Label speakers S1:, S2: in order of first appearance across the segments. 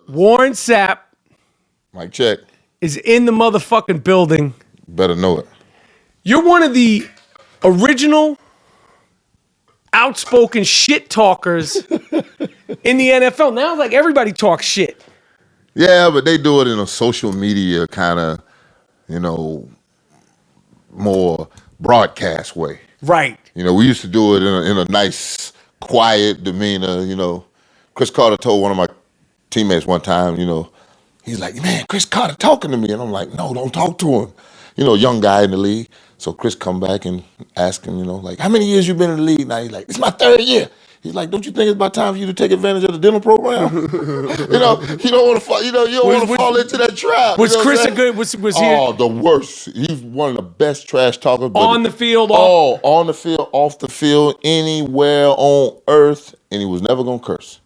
S1: Warren Sapp
S2: Mic check.
S1: is in the motherfucking building.
S2: Better know it.
S1: You're one of the original outspoken shit talkers in the NFL. Now, like, everybody talks shit.
S2: Yeah, but they do it in a social media kind of, more broadcast way.
S1: Right.
S2: We used to do it in a nice, quiet demeanor. Chris Carter told one of my teammates one time, he's like, man, Chris Carter talking to me. And I'm like, no, don't talk to him. Young guy in the league. So Chris come back and ask him, like, how many years you been in the league now? He's like, it's my 3rd year. He's like, don't you think it's about time for you to take advantage of the dental program? You don't want to fall. You don't want to fall into that trap.
S1: Was Chris a good? Was he?
S2: Oh, the worst. He's one of the best trash talkers.
S1: On the field,
S2: on the field, off the field, anywhere on earth, and he was never gonna curse.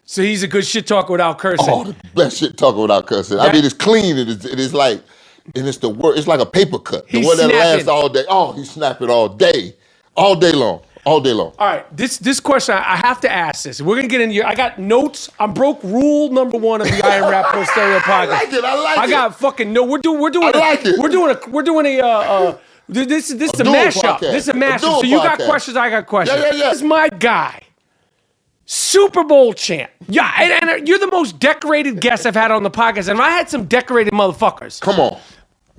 S1: So he's a good shit talker without cursing.
S2: Oh, the best shit talker without cursing. I mean, it's clean. It is like, and it's the word. It's like a paper cut. The one that lasts all day. Oh, he snap it all day long. All day long.
S1: All right, this question, I have to ask this. We're going to get into your, I got notes. I'm broke rule number 1 of the I Am Rapaport Stereo podcast.
S2: I like it.
S1: I got fucking no. We're doing. This is a mashup. This is a mashup. So you got questions. I got questions.
S2: Yeah.
S1: This is my guy, Super Bowl champ. Yeah, and you're the most decorated guest I've had on the podcast. And I had some decorated motherfuckers.
S2: Come on.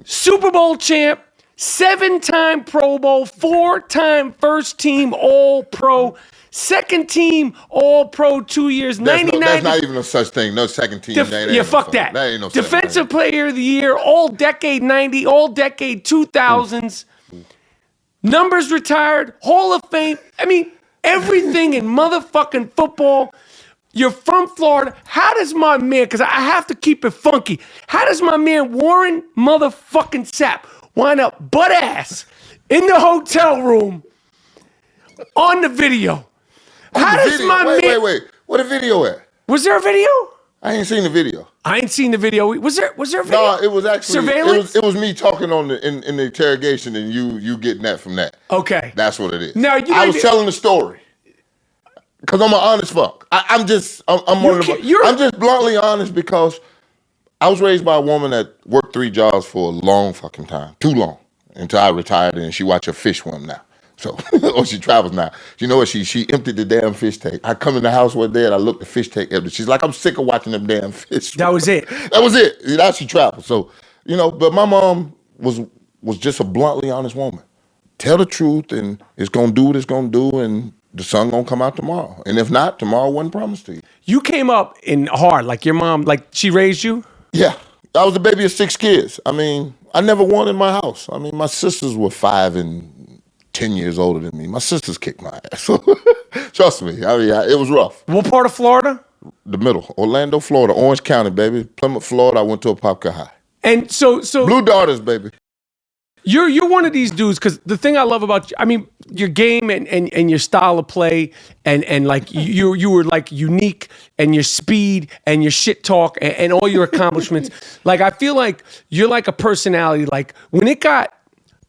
S1: Super Bowl champ. 7-time Pro Bowl, 4-time first team All-Pro, second team All-Pro 2 years, 99.
S2: That's not even a such thing. No second team.
S1: Fuck that.
S2: That ain't no
S1: Defensive Player of the Year, All-Decade 90, All-Decade 2000s. Numbers retired, Hall of Fame. I mean, everything in motherfucking football. You're from Florida. How does my man, because I have to keep it funky, how does my man Warren motherfucking Sapp wind up butt ass in the hotel room on the video? How does my man...
S2: Wait. What a video at?
S1: Was there a video?
S2: I ain't seen the video.
S1: I ain't seen the video. Was there a video?
S2: No, it was actually...
S1: Surveillance?
S2: It was me talking in the interrogation and you getting that from that.
S1: Okay.
S2: That's what it is.
S1: Now,
S2: I was telling the story. Because I'm an honest fuck. I'm just bluntly honest because I was raised by a woman that worked 3 jobs for a long fucking time. Too long. Until I retired and she watch her fish swim now. So, or she travels now. You know what? She emptied the damn fish tank. I come in the house one day and I look the fish tank empty. She's like, I'm sick of watching them damn fish swim.
S1: That was it.
S2: That was it. Now she travels. So, but my mom was just a bluntly honest woman. Tell the truth and it's going to do what it's going to do and the sun going to come out tomorrow. And if not, tomorrow wasn't promised to you. You
S1: came up in hard, like your mom, like she raised you?
S2: Yeah. I was the baby of 6 kids. I mean, I never won in my house. I mean, my sisters were 5 and 10 years older than me. My sisters kicked my ass. So, trust me. I mean, it was rough.
S1: What part of Florida?
S2: The middle. Orlando, Florida. Orange County, baby. Plymouth, Florida. I went to a Popka High.
S1: And so
S2: Blue Daughters, baby.
S1: You're one of these dudes, because the thing I love about you, I mean, your game and your style of play and like you were like unique, and your speed and your shit talk and all your accomplishments. Like, I feel like you're like a personality. Like, when it got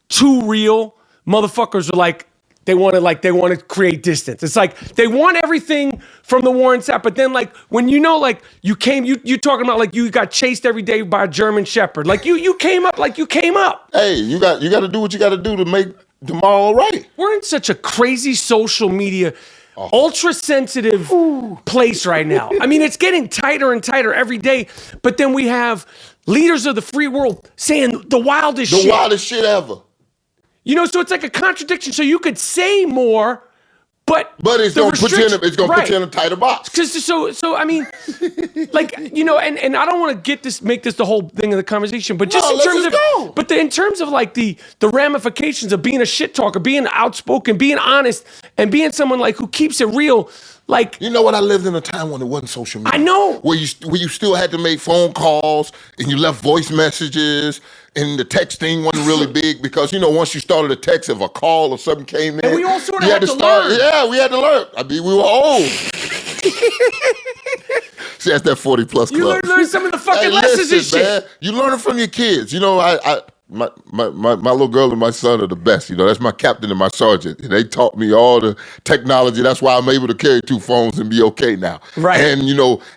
S1: too real, motherfuckers were like, they want to create distance. It's like they want everything from the Warren Sapp, but then like when you talking about like you got chased every day by a German Shepherd. Like you came up like you came up.
S2: Hey, you got to do what you got to do to make tomorrow all right.
S1: We're in such a crazy social media, ultra sensitive place right now. I mean, it's getting tighter and tighter every day. But then we have leaders of the free world saying the wildest shit.
S2: The wildest shit ever.
S1: So it's like a contradiction. So you could say more, but
S2: it's going to put you in a tighter box.
S1: So I mean, like, and I don't want to make this the whole thing of the conversation, but just in terms of like the ramifications of being a shit talker, being outspoken, being honest, and being someone like who keeps it real. Like,
S2: you know what? I lived in a time when it wasn't social media.
S1: I know.
S2: Where you still had to make phone calls and you left voice messages and the texting wasn't really big because, once you started a text, if a call or something came in.
S1: And we all sort of had to learn.
S2: Yeah, we had to learn. I mean, we were old. See, that's that 40 plus club.
S1: You learn some of the fucking lessons and shit.
S2: Man, you learn it from your kids. my little girl and my son are the best. That's my captain and my sergeant. And they taught me all the technology. That's why I'm able to carry 2 phones and be okay now.
S1: Right.
S2: And,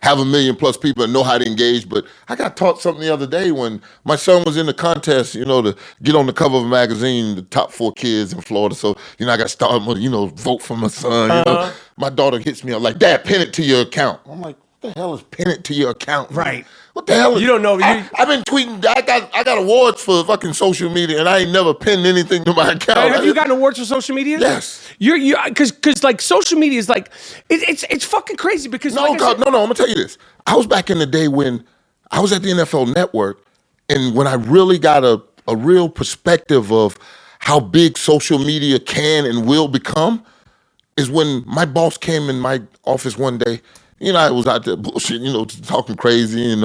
S2: have 1 million plus people and know how to engage. But I got taught something the other day when my son was in the contest, to get on the cover of a magazine, the top 4 kids in Florida. So, I got to start, vote for my son. My daughter hits me up like, Dad, pin it to your account. I'm like, what the hell is pin it to your account?
S1: Right.
S2: What the hell?
S1: You don't know.
S2: I've been tweeting. I got awards for fucking social media, and I ain't never pinned anything to my account.
S1: Have you gotten awards for social media?
S2: Yes.
S1: Because like social media is like it's fucking crazy because
S2: No, I'm gonna tell you this. I was back in the day when I was at the NFL Network, and when I really got a real perspective of how big social media can and will become, is when my boss came in my office one day. I was out there bullshit, talking crazy, and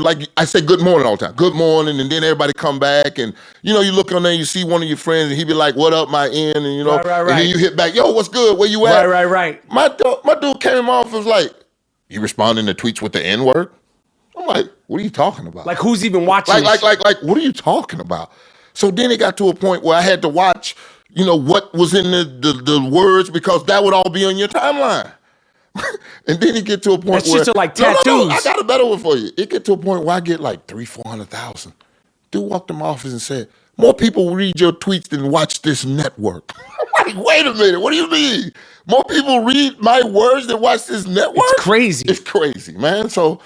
S2: like I say good morning all the time. Good morning, and then everybody come back, and you look on there, you see one of your friends, and he be like, "What up, my end?" And
S1: right.
S2: and then you hit back, "Yo, what's good? Where you at?"
S1: Right.
S2: My dude came off and was like, "You responding to tweets with the N word?" I'm like, "What are you talking about?
S1: Like who's even watching?
S2: Like, what are you talking about?" So then it got to a point where I had to watch, what was in the words because that would all be on your timeline. And then you get to a point
S1: That's
S2: where
S1: just like tattoos.
S2: No, I got a better one for you. It get to a point where I get like 300,000-400,000. Dude walked in my office and said, "More people read your tweets than watch this network." I'm like, wait a minute, what do you mean? More people read my words than watch this network?
S1: It's crazy.
S2: It's crazy, man. So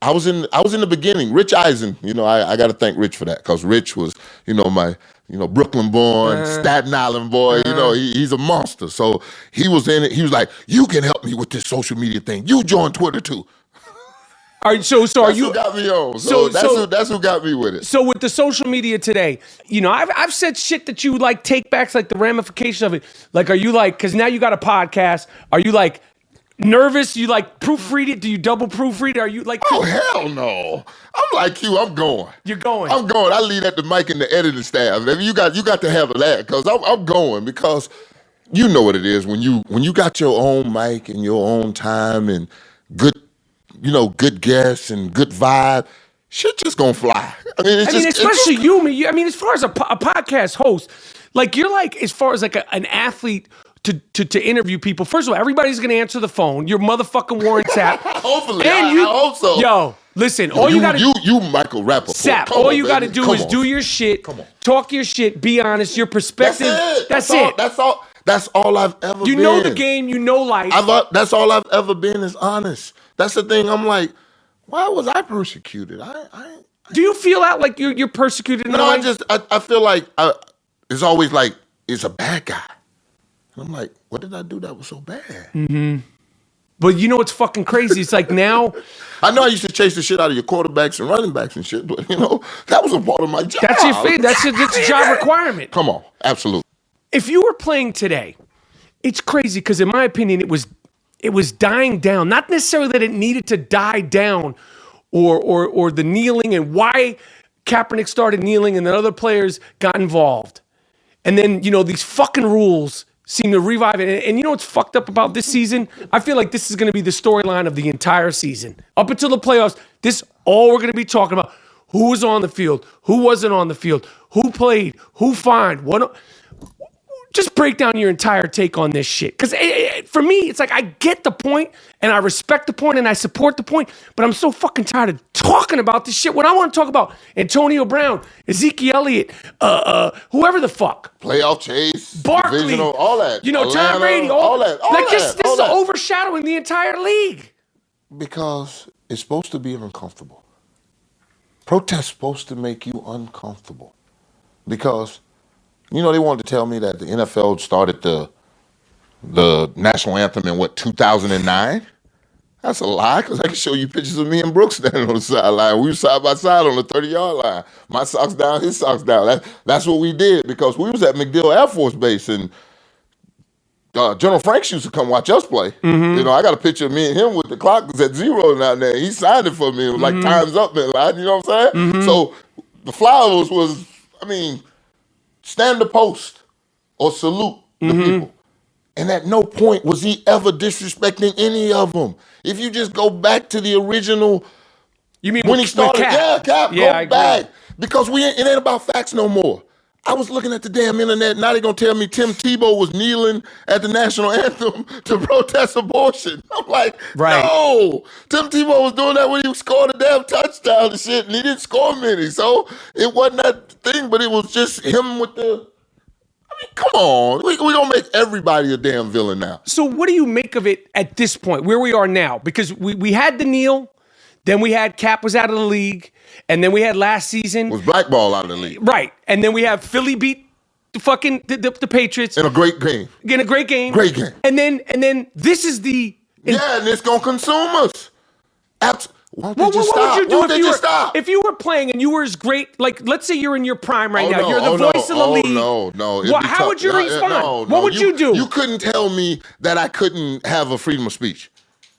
S2: I was in the beginning. Rich Eisen, I got to thank Rich for that because Rich was, my Brooklyn born, Staten Island boy. He's a monster. So he was in it. He was like, "You can help me with this social media thing. You join Twitter too."
S1: All right, so are you?
S2: Who got me on? So that's who got me with it.
S1: So with the social media today, I've said shit that you like take backs, like the ramification of it. Like, are you like, because now you got a podcast? Are you like nervous? You like proofread it? Do you double proofread it? Are you like?
S2: Oh hell no! I'm like you. I'm going.
S1: You're going.
S2: I'm going. I leave that to Mike and the editing staff. You got to have that because I'm going because you know what it is when you got your own mic and your own time and good guests and good vibe. Shit just gonna fly.
S1: Especially you. As far as a podcast host, like you're like as far as like an athlete. To interview people. First of all, everybody's going to answer the phone. You're motherfucking Warren Sapp.
S2: Hopefully, I hope so.
S1: Yo, listen, all you got to
S2: you Michael Rapaport.
S1: Sapp, all you got to do is do your shit, talk your shit, be honest, your perspective. That's it.
S2: That's all I've ever been.
S1: You know the game, you know life.
S2: That's all I've ever been is honest. That's the thing. I'm like, why was I persecuted?
S1: Do you feel that like you're persecuted?
S2: No, I feel like it's always like it's a bad guy. I'm like, what did I do that was so bad?
S1: Mm-hmm. But you know what's fucking crazy? It's like now.
S2: I know I used to chase the shit out of your quarterbacks and running backs and shit, but that was a part of my job.
S1: That's your thing. That's a job requirement.
S2: Come on, absolutely.
S1: If you were playing today, it's crazy because in my opinion, it was dying down. Not necessarily that it needed to die down, or the kneeling and why Kaepernick started kneeling and then other players got involved, and then these fucking rules seem to revive it. And you know what's fucked up about this season? I feel like this is going to be the storyline of the entire season. Up until the playoffs, this all we're going to be talking about. Who was on the field? Who wasn't on the field? Who played? Who fined? What? Just break down your entire take on this shit. Because for me, it's like I get the point, and I respect the point, and I support the point, but I'm so fucking tired of talking about this shit. When I want to talk about Antonio Brown, Ezekiel Elliott, whoever the fuck.
S2: Playoff chase.
S1: Barkley.
S2: Divisional, all that.
S1: Tom
S2: Atlanta,
S1: Brady.
S2: All that.
S1: This is overshadowing the entire league.
S2: Because it's supposed to be uncomfortable. Protest's supposed to make you uncomfortable. Because... they wanted to tell me that the NFL started the national anthem in 2009? That's a lie, because I can show you pictures of me and Brooks standing on the sideline. We were side by side on the 30-yard line. My socks down, his socks down. That's what we did, because we was at MacDill Air Force Base, and General Franks used to come watch us play. Mm-hmm. I got a picture of me and him with the clock was at 0 down there. He signed it for me. It was like time's up, man. You know what I'm saying? Mm-hmm. So the flowers was stand the post or salute the people. And at no point was he ever disrespecting any of them. If you just go back to the original
S1: You mean
S2: when he
S1: with
S2: started?
S1: Cap?
S2: Yeah, Cap,
S1: Yeah, I
S2: go
S1: agree.
S2: back. Because it ain't about facts no more. I was looking at the damn internet. Now they gonna tell me Tim Tebow was kneeling at the national anthem to protest abortion. I'm like,
S1: Right.
S2: no. Tim Tebow was doing that when he scored a damn touchdown and shit, and he didn't score many. So it wasn't that thing, but it was just him with the. I mean, come on. We gonna make everybody a damn villain now.
S1: So what do you make of it at this point, where we are now? Because we had the kneel, then we had Cap was out of the league, and then we had last season.
S2: Was blackball out of the league.
S1: Right. And then we have Philly beat the fucking the Patriots.
S2: In a great game.
S1: In a great game.
S2: Great game.
S1: And then this is the...
S2: Yeah, and it's going to consume us. Why don't they
S1: What
S2: just
S1: would
S2: stop?
S1: you
S2: Why
S1: do
S2: don't they just stop?
S1: if you were playing and you were as great, like, let's say you're in your prime right now.
S2: No,
S1: You're the voice of the league.
S2: No.
S1: How would you respond? What would you do?
S2: You couldn't tell me that I couldn't have a freedom of speech.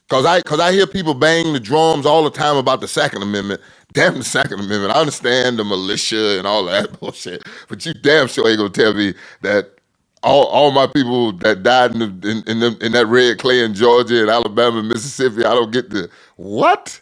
S2: Because I hear people bang the drums all the time about the Second Amendment. Damn the Second Amendment. I understand the militia and all that bullshit. But you damn sure ain't going to tell me that all my people that died in that red clay in Georgia and Alabama and Mississippi, I don't get the... What?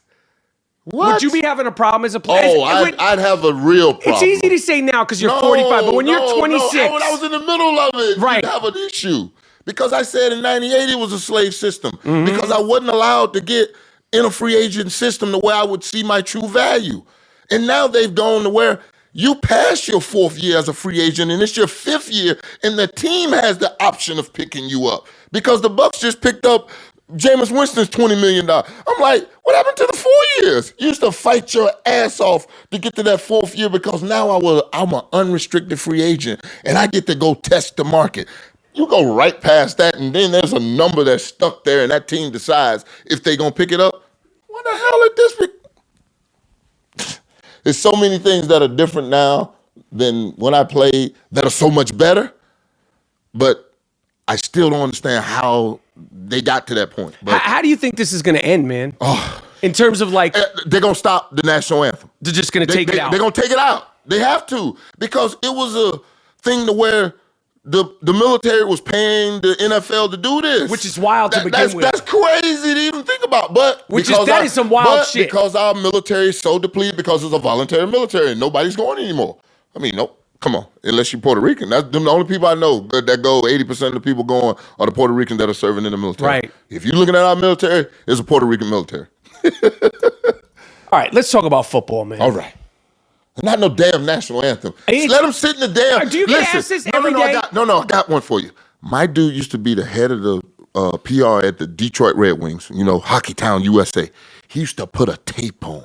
S1: Would you be having a problem as a player?
S2: Oh, I'd have a real problem.
S1: It's easy to say now because you're 45, but when you're 26...
S2: No, when I was in the middle of it,
S1: right.
S2: You'd have an issue. Because I said in 98 it was a slave system.
S1: Mm-hmm.
S2: Because I wasn't allowed to get in a free agent system the way I would see my true value. And now they've gone to where you pass your 4th year as a free agent and it's your 5th year and the team has the option of picking you up. Because the Bucks just picked up Jameis Winston's $20 million. I'm like, what happened to the 4 years? You used to fight your ass off to get to that 4th year because now I'm an unrestricted free agent and I get to go test the market. You go right past that, and then there's a number that's stuck there, and that team decides if they're going to pick it up. What the hell is this? There's so many things that are different now than when I played that are so much better, but I still don't understand how they got to that point. But
S1: how do you think this is going to end, man? In terms of like...
S2: They're going to stop the national anthem.
S1: They're just going to take it out.
S2: They're going to take it out. They have to, because it was a thing to where the military was paying the NFL to do this.
S1: Which is wild to begin with.
S2: That's crazy to even think about. But
S1: that is some wild shit.
S2: Because our military is so depleted because it's a voluntary military and nobody's going anymore. I mean, nope. Come on. Unless you're Puerto Rican. That's the only people I know that go, 80% of the people going are the Puerto Ricans that are serving in the military.
S1: Right.
S2: If you're looking at our military, it's a Puerto Rican military.
S1: All right, let's talk about football, man.
S2: All right. Not no damn national anthem. Just let them sit in the damn...
S1: Do you get asked this every day?
S2: I got one for you. My dude used to be the head of the PR at the Detroit Red Wings, Hockey Town, USA. He used to put a tape on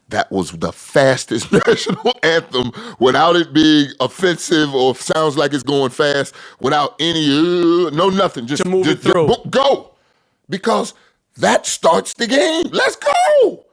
S2: that was the fastest national anthem without it being offensive or sounds like it's going fast, without any, nothing. Just
S1: to move it through.
S2: Go. Because that starts the game. Let's go.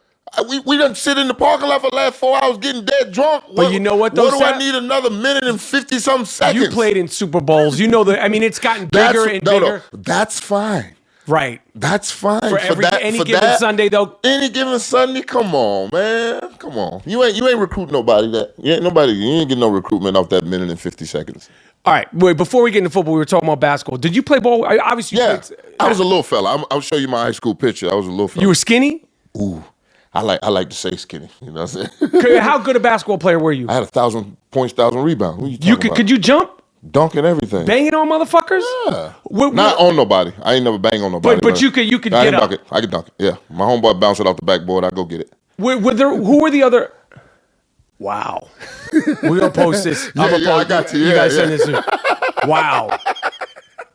S2: We done sit in the parking lot for the last 4 hours getting dead drunk.
S1: But you know what, though,
S2: What do I need another minute and 50-something seconds?
S1: You played in Super Bowls. You know it's gotten bigger and bigger.
S2: No, that's fine.
S1: Right.
S2: That's fine.
S1: For any given Sunday, though.
S2: Any given Sunday, come on, man. Come on. You ain't recruiting nobody you ain't getting no recruitment off that minute and 50 seconds.
S1: All right. Wait, before we get into football, we were talking about basketball. Did you play ball? Obviously,
S2: yeah. I was a little fella. I'll show you my high school picture. I was a little fella.
S1: You were skinny?
S2: Ooh. I like to say skinny. You know what I'm saying?
S1: How good a basketball player were you?
S2: I had 1,000 points, 1,000 rebounds. What you talking about?
S1: Could you jump?
S2: Dunking everything.
S1: Banging on motherfuckers?
S2: Yeah. Not on nobody. I ain't never bang on nobody.
S1: But you could get up.
S2: I could dunk it. Yeah. My homeboy bounced it off the backboard. I go get it.
S1: Who were the other? Wow. We're gonna post this.
S2: I got you.
S1: You guys send this to. Wow.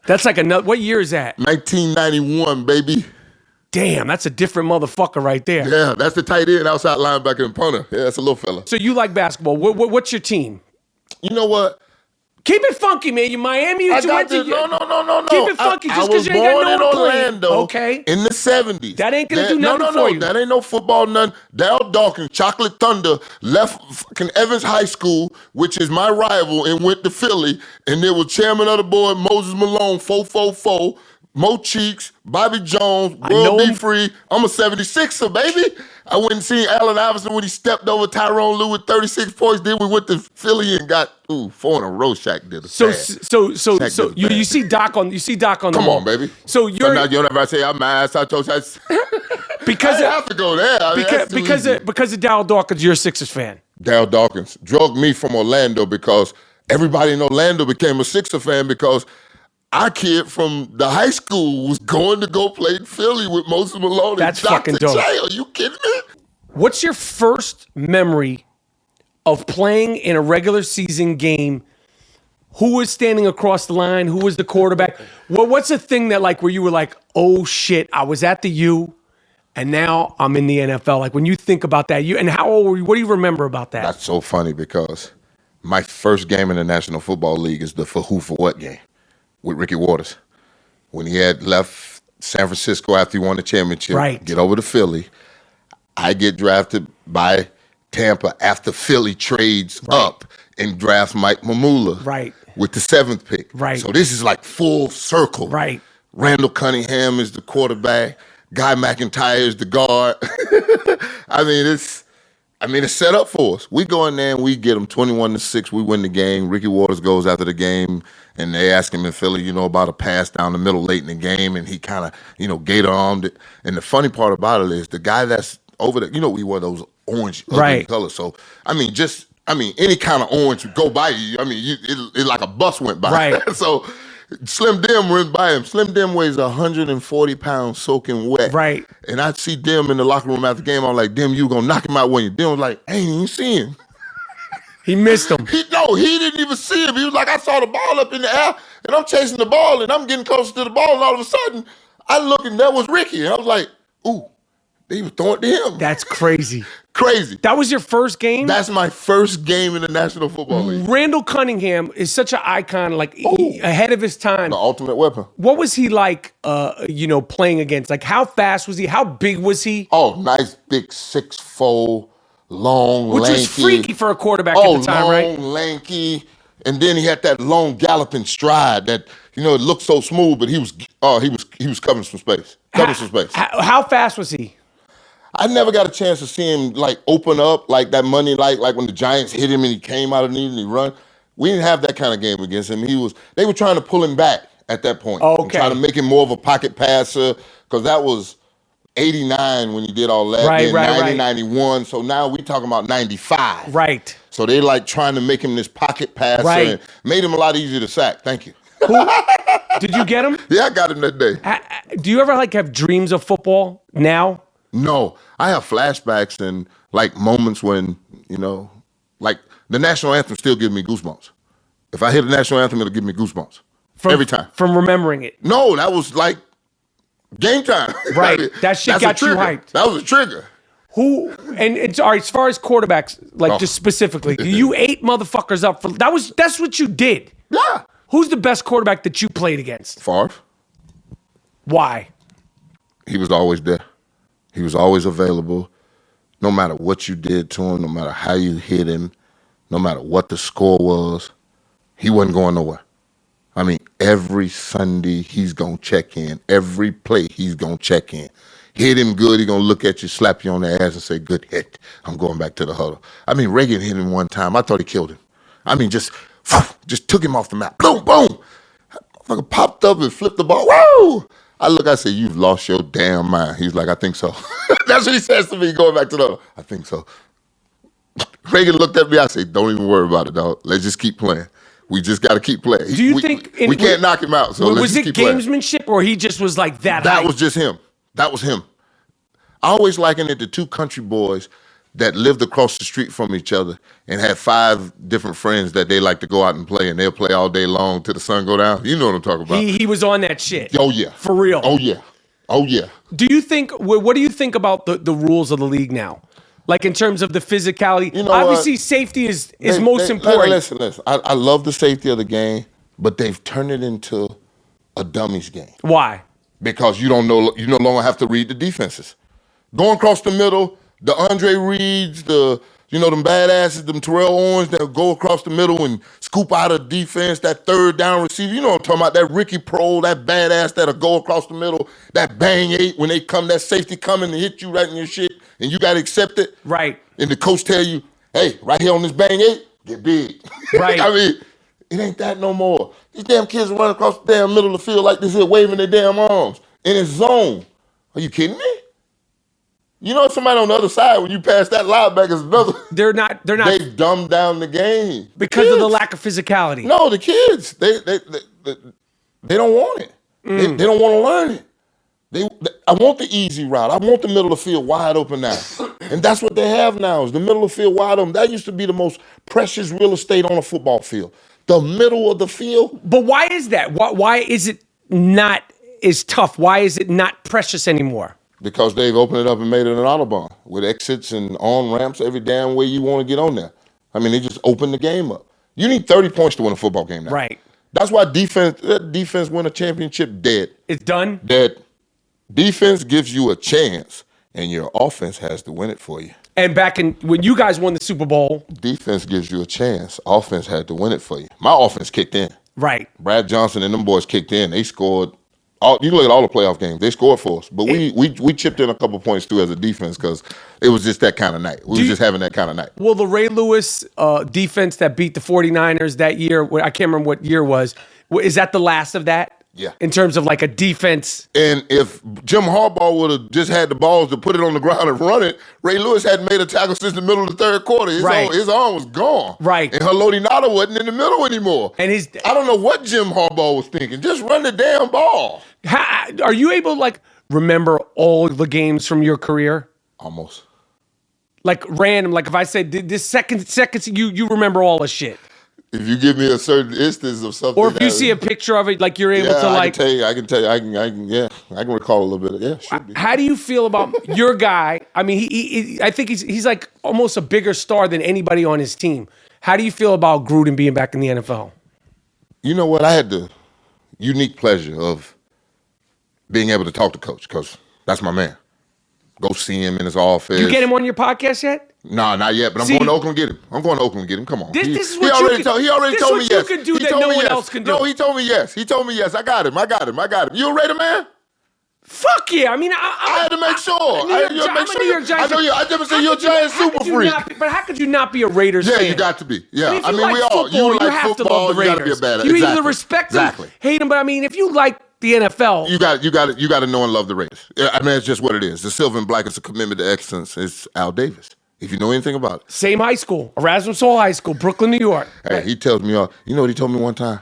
S1: That's like another. What year is that?
S2: 1991, baby.
S1: Damn, that's a different motherfucker right there.
S2: Yeah, that's the tight end, outside linebacker, and punter. Yeah, that's a little fella.
S1: So you like basketball. What's your team?
S2: You know what?
S1: Keep it funky, man. You Miami.
S2: No.
S1: Keep it funky just because you ain't got no one
S2: Orlando,
S1: okay.
S2: In the 70s.
S1: That ain't going to do nothing for you.
S2: That ain't no football, none. Darryl Dawkins, Chocolate Thunder, left fucking Evans High School, which is my rival, and went to Philly. And there was chairman of the board, Moses Malone, 444. Mo Cheeks, Bobby Jones, World Be Free. I'm a 76er, baby. I went and seen Allen Iverson when he stepped over Tyrone Lue with 36 points. Then we went to Philly and got 4 in a row. Shaq did it.
S1: So you see Doc on the
S2: Come
S1: wall.
S2: on, baby.
S1: So you're
S2: now you don't ever say I'm my ass. I told you.
S1: Because
S2: I didn't have to go there. I mean, that's too easy.
S1: because of Darryl Dawkins, you're a Sixers fan.
S2: Darryl Dawkins drugged me from Orlando because everybody in Orlando became a Sixer fan because our kid from the high school was going to go play in Philly with Moses Malone.
S1: That's
S2: and
S1: fucking
S2: Dr.
S1: dope.
S2: J. Are you kidding me?
S1: What's your first memory of playing in a regular season game? Who was standing across the line? Who was the quarterback? What's the thing that like where you were like, oh shit, I was at the U, and now I'm in the NFL? Like when you think about that, and how old were you? What do you remember about that?
S2: That's so funny because my first game in the National Football League is the For Who For What game with Ricky Waters. When he had left San Francisco after he won the championship,
S1: Right.
S2: get over to Philly. I get drafted by Tampa after Philly trades up and drafts Mike Mamula with the 7th pick.
S1: Right.
S2: So this is like full circle.
S1: Right.
S2: Randall Cunningham is the quarterback. Guy McIntyre is the guard. It's set up for us. We go in there and we get them 21-6. We win the game. Ricky Waters goes after the game and they ask him in Philly, about a pass down the middle late in the game, and he kind of, gator-armed it. And the funny part about it is the guy that's over there, we wore those orange ugly colors. So, any kind of orange would go by you. It's like a bus went by.
S1: Right.
S2: So Slim Dim went by him. Slim Dim weighs 140 pounds soaking wet.
S1: Right.
S2: And I see Dim in the locker room after the game. I'm like, Dim, you gonna knock him out when you? Dim was like, I ain't even see him.
S1: He missed him.
S2: He didn't even see him. He was like, I saw the ball up in the air, and I'm chasing the ball, and I'm getting closer to the ball, and all of a sudden, I look, and that was Ricky. And I was like, ooh, they was throwing it to him.
S1: That's crazy.
S2: Crazy.
S1: That was your first game?
S2: That's my first game in the National Football League.
S1: Randall Cunningham is such an icon, ahead of his time.
S2: The ultimate weapon.
S1: What was he like, playing against? Like, how fast was he? How big was he?
S2: Oh, nice, big, 6'4", long,
S1: Which
S2: lanky.
S1: was freaky for a quarterback at the time, right?
S2: Long, lanky. And then he had that long galloping stride that, it looked so smooth, but he was covering some space.
S1: How fast was he?
S2: I never got a chance to see him open up like that Monday night, like when the Giants hit him and he came out of the knee and he run. We didn't have that kind of game against him. They were trying to pull him back at that point.
S1: Okay.
S2: And trying to make him more of a pocket passer, because that was 89 when he did all that.
S1: Right,
S2: then
S1: right,
S2: 90,
S1: right.
S2: 91. So now we talking about 95.
S1: Right.
S2: So they trying to make him this pocket passer and made him a lot easier to sack. Thank you.
S1: Did you get him?
S2: Yeah, I got him that day.
S1: Do you ever have dreams of football now?
S2: No, I have flashbacks and moments when, the national anthem still gives me goosebumps. If I hear the national anthem, it'll give me goosebumps. Every time.
S1: From remembering it?
S2: No, that was game time.
S1: Right. That shit got you hyped.
S2: That was a trigger.
S1: Who, and it's all right, as far as quarterbacks, just specifically, you ate motherfuckers up that's what you did.
S2: Yeah.
S1: Who's the best quarterback that you played against?
S2: Favre.
S1: Why?
S2: He was always there. He was always available, no matter what you did to him, no matter how you hit him, no matter what the score was. He wasn't going nowhere. Every Sunday he's going to check in. Every play he's going to check in. Hit him good, he's going to look at you, slap you on the ass and say, good hit. I'm going back to the huddle. Reagan hit him one time. I thought he killed him. Just took him off the map. Boom, boom. Motherfucker popped up and flipped the ball. Woo! I said, you've lost your damn mind. He's like, I think so. That's what he says to me going back to the, I think so. Reagan looked at me, I said, don't even worry about it, dog. Let's just keep playing. We just got to keep playing.
S1: Do you think...
S2: We can't knock him out, so let's just keep playing.
S1: Was it gamesmanship, or he just was like that?
S2: That was just him. That was him. I always liken it to two country boys that lived across the street from each other and had 5 different friends that they like to go out and play, and they'll play all day long till the sun go down. You know what I'm talking about.
S1: He was on that shit.
S2: Oh, yeah.
S1: For real.
S2: Oh, yeah. Oh, yeah.
S1: Do you think, what do you think about the rules of the league now? In terms of the physicality? Obviously, safety is most important.
S2: Listen. I love the safety of the game, but they've turned it into a dummies game.
S1: Why?
S2: Because you no longer have to read the defenses. Going across the middle, the Andre Reeds, them badasses, them Terrell Owens that go across the middle and scoop out of defense, that third down receiver. You know what I'm talking about, that Ricky Prohl, that badass that'll go across the middle, that bang 8 when they come, that safety coming to hit you right in your shit, and you got to accept it.
S1: Right.
S2: And the coach tell you, hey, right here on this bang 8, get big.
S1: Right.
S2: It ain't that no more. These damn kids run across the damn middle of the field like this here, waving their damn arms in his zone. Are you kidding me? You know somebody on the other side when you pass that linebacker is another.
S1: They're not
S2: They've dumbed down the game
S1: because of the lack of physicality.
S2: No, the kids they don't want it. They don't want to learn it. I want the easy route. I want the middle of the field wide open now. And that's what they have now is the middle of the field wide open. That used to be the most precious real estate on a football field. The middle of the field.
S1: But why is that? Why is it not as tough? Why is it not precious anymore?
S2: Because they've opened it up and made it an autobahn with exits and on-ramps every damn way you want to get on there. I mean, they just opened the game up. You need 30 points to win a football game now.
S1: Right.
S2: That's why defense win a championship dead.
S1: It's done?
S2: Dead. Defense gives you a chance, and your offense has to win it for you.
S1: And back when you guys won the Super Bowl.
S2: Defense gives you a chance. Offense had to win it for you. My offense kicked in.
S1: Right.
S2: Brad Johnson and them boys kicked in. They scored. You look at all the playoff games. They scored for us. But we chipped in a couple points, too, as a defense because it was just that kind of night. We were just having that kind of night.
S1: Well, the Ray Lewis defense that beat the 49ers that year, I can't remember what year was, is that the last of that?
S2: Yeah.
S1: In terms of like a defense.
S2: And if Jim Harbaugh would have just had the balls to put it on the ground and run it, Ray Lewis hadn't made a tackle since the middle of the third quarter. His arm was gone.
S1: Right.
S2: And Haloti Ngata wasn't in the middle anymore.
S1: And I
S2: don't know what Jim Harbaugh was thinking. Just run the damn ball.
S1: Are you able to remember all the games from your career?
S2: Almost.
S1: Like random, like if I said this second, you remember all the shit.
S2: If you give me a certain instance of something,
S1: or if you see a picture of it, like you're able to
S2: I can tell you, I can recall a little bit. Yeah, should be.
S1: How do you feel about your guy? I mean, I think he's like almost a bigger star than anybody on his team. How do you feel about Gruden being back in the NFL?
S2: You know what? I had the unique pleasure of being able to talk to Coach because that's my man. Go see him in his office.
S1: You get him on your podcast yet?
S2: No, not yet, but I'm going to Oakland to get him. I'm going to Oakland to get him. Come on.
S1: This is what you can do.
S2: He already told me yes.
S1: You can do that no one else can do.
S2: No, he told me yes. I got him. You a Raider man?
S1: Fuck yeah. I mean,
S2: I had to make sure.
S1: I'm a New York Giants.
S2: I never said you're a Giant super freak.
S1: But how could you not be a Raiders fan?
S2: Yeah, you got to be. Yeah,
S1: I mean we all. You have to love the Raiders.
S2: You got to be a badass.
S1: You either respect them, hate them, but I mean, if you like the NFL,
S2: you got to know and love the Raiders. I mean, it's just what it is. The silver and black is a commitment to excellence. It's Al Davis. If you know anything about it.
S1: Same high school, Erasmus Hall High School, Brooklyn, New York.
S2: Hey, he tells me, you know what he told me one time?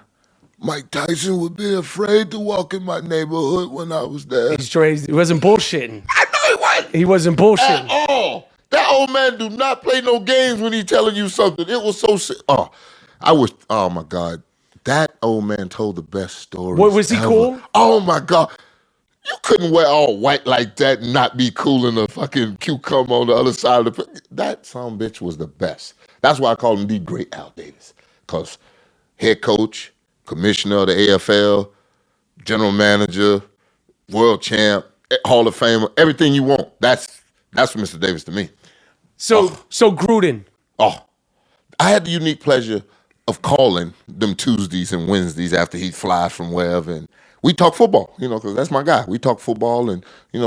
S2: Mike Tyson would be afraid to walk in my neighborhood when I was there.
S1: He wasn't bullshitting.
S2: I know he wasn't.
S1: He wasn't bullshitting.
S2: At all. That old man do not play no games when he's telling you something. It was so sick. Oh my God. That old man told the best stories.
S1: What, was he cool?
S2: Oh my God. You couldn't wear all white like that and not be cool in a fucking cucumber on the other side of the... That son of a bitch was the best. That's why I call him the great Al Davis. Because head coach, commissioner of the AFL, general manager, world champ, Hall of Famer, everything you want. That's Mr. Davis to me.
S1: So Gruden.
S2: I had the unique pleasure of calling them Tuesdays and Wednesdays after he'd fly from wherever, and we talk football, because that's my guy. We talk football and,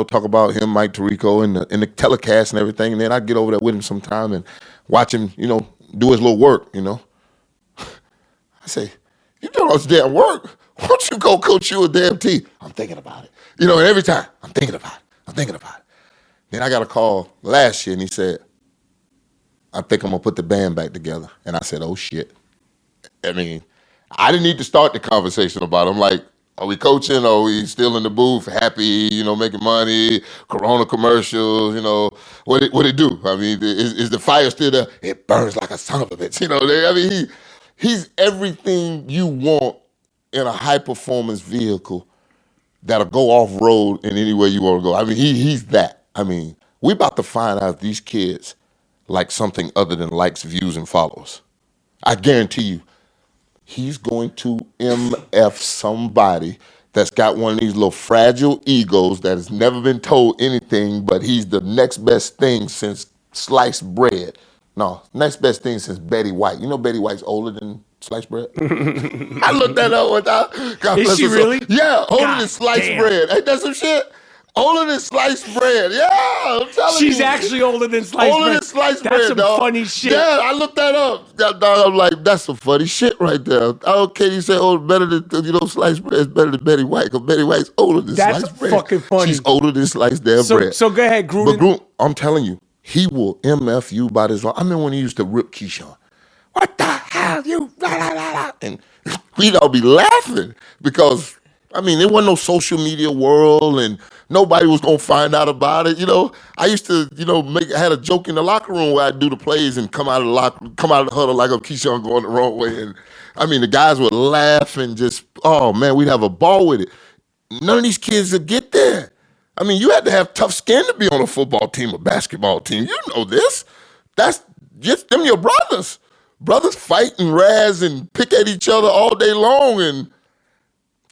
S2: talk about him, Mike Tirico, and the telecast and everything. And then I'd get over there with him sometime and watch him, do his little work, I say, you doing all this damn work. Why don't you go coach you a damn team? I'm thinking about it. And every time, I'm thinking about it. Then I got a call last year and he said, I think I'm going to put the band back together. And I said, oh, shit. I mean, I didn't need to start the conversation about it. I'm like, are we coaching? Are we still in the booth, happy, making money, Corona commercials, what it do? I mean, is the fire still there? It burns like a son of a bitch. I mean, he's everything you want in a high-performance vehicle that'll go off-road in any way you want to go. I mean, he's that. I mean, we about to find out if these kids like something other than likes, views, and follows. I guarantee you, he's going to MF somebody that's got one of these little fragile egos that has never been told anything, but he's the next best thing since sliced bread. No, next best thing since Betty White. Betty White's older than sliced bread? I looked that up one time. God
S1: Is she really?
S2: Yeah, older
S1: God
S2: than sliced
S1: damn.
S2: bread. Ain't that some shit? Older than sliced bread. Yeah, I'm telling you.
S1: She's actually older than sliced bread.
S2: Older than sliced bread,
S1: That's some
S2: dog.
S1: funny shit.
S2: Yeah, I looked that up. Dog, I'm like, that's some funny shit right there. Okay, you say, oh, better than, sliced bread is better than Betty White, because Betty White's older than
S1: That's
S2: sliced bread.
S1: fucking funny.
S2: She's older than sliced damn bread.
S1: So go ahead, Gruden.
S2: But Gruden, I'm telling you, he will MF you by this long. I remember when he used to rip Keyshawn. What the hell, you, blah, blah, blah, blah. And we'd all be laughing because, there wasn't no social media world and nobody was going to find out about it. I used to, I had a joke in the locker room where I'd do the plays and come out of the huddle like a Keyshawn going the wrong way. And the guys would laugh and just, oh man, we'd have a ball with it. None of these kids would get there. You had to have tough skin to be on a football team or basketball team. You know this. That's just them your brothers. Brothers fight and razz and pick at each other all day long, and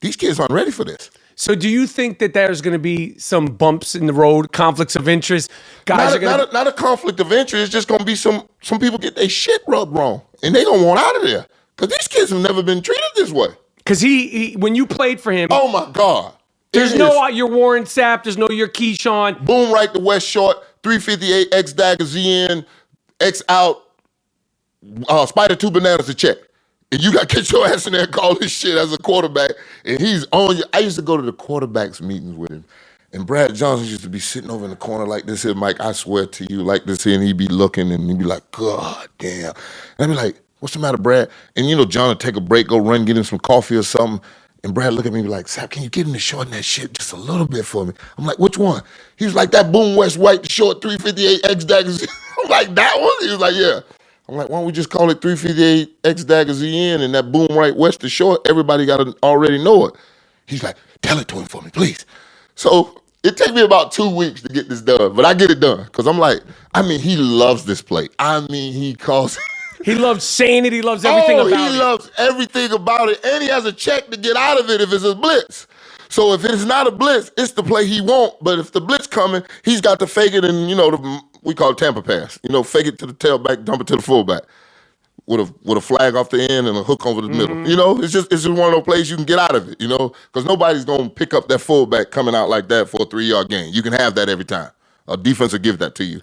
S2: these kids aren't ready for this.
S1: So do you think that there's going to be some bumps in the road, conflicts of interest?
S2: Not a conflict of interest. It's just going to be some people get their shit rubbed wrong, and they going to want out of there because these kids have never been treated this way.
S1: Because he when you played for him,
S2: oh my God,
S1: there's no your Warren Sapp, there's no your Keyshawn.
S2: Boom right to West Short, 358 X dagger in, X out. Spider 2 bananas a check. And you got to get your ass in there and call this shit as a quarterback. And he's on you. I used to go to the quarterbacks meetings with him. And Brad Johnson used to be sitting over in the corner like this here, Mike, I swear to you, like this here. And he'd be looking and he'd be like, God damn. And I'd be like, what's the matter, Brad? And John would take a break, go run, get him some coffee or something. And Brad look at me and be like, Sapp, can you get him to shorten that shit just a little bit for me? I'm like, which one? He was like, that Boom West White short 358 X daggers. I'm like, that one? He was like, yeah. I'm like, why don't we just call it 358 X daggers in and that Boom Right West is short? Everybody got to already know it. He's like, tell it to him for me, please. So it takes me about 2 weeks to get this done, but I get it done because I'm like, he loves this play. He calls
S1: He loves saying it. He loves everything about it.
S2: He loves everything about it, and he has a check to get out of it if it's a blitz. So if it's not a blitz, it's the play he won't. But if the blitz coming, he's got to fake it and, we call it Tampa pass. Fake it to the tailback, dump it to the fullback with a flag off the end and a hook over the middle. It's just one of those plays you can get out of it, because nobody's going to pick up that fullback coming out like that for a 3-yard gain. You can have that every time. A defense will give that to you.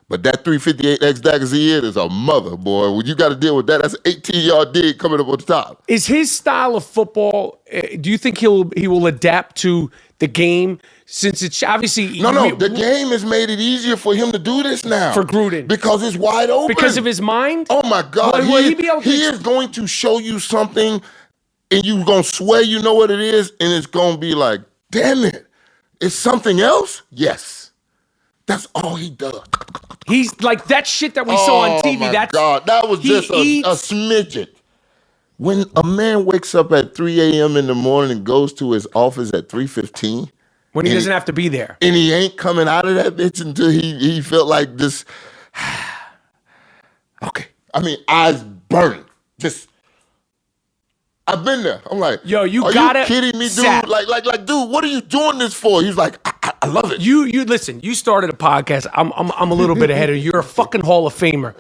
S2: But that 358 X daggers is a mother, boy. When you got to deal with that, that's an 18-yard dig coming up on the top.
S1: Is his style of football, do you think he will adapt to the game? Since it's obviously...
S2: No, the game has made it easier for him to do this now.
S1: For Gruden.
S2: Because it's wide open.
S1: Because of his mind?
S2: Oh, my God. He is going to show you something, and you're going to swear you know what it is, and it's going to be like, damn it. It's something else? Yes. That's all he does.
S1: He's like that shit that we saw on TV.
S2: Oh, my God. That was just a smidget. When a man wakes up at 3 a.m. in the morning and goes to his office at 3:15...
S1: When he doesn't have to be there.
S2: And he ain't coming out of that bitch until he felt like this. Okay. Eyes burning. I've been there. I'm like,
S1: yo, you
S2: kidding me, dude?
S1: Sapp.
S2: Like, dude, what are you doing this for? He's like, I love it.
S1: You listen, you started a podcast. I'm a little bit ahead of you. You're a fucking Hall of Famer.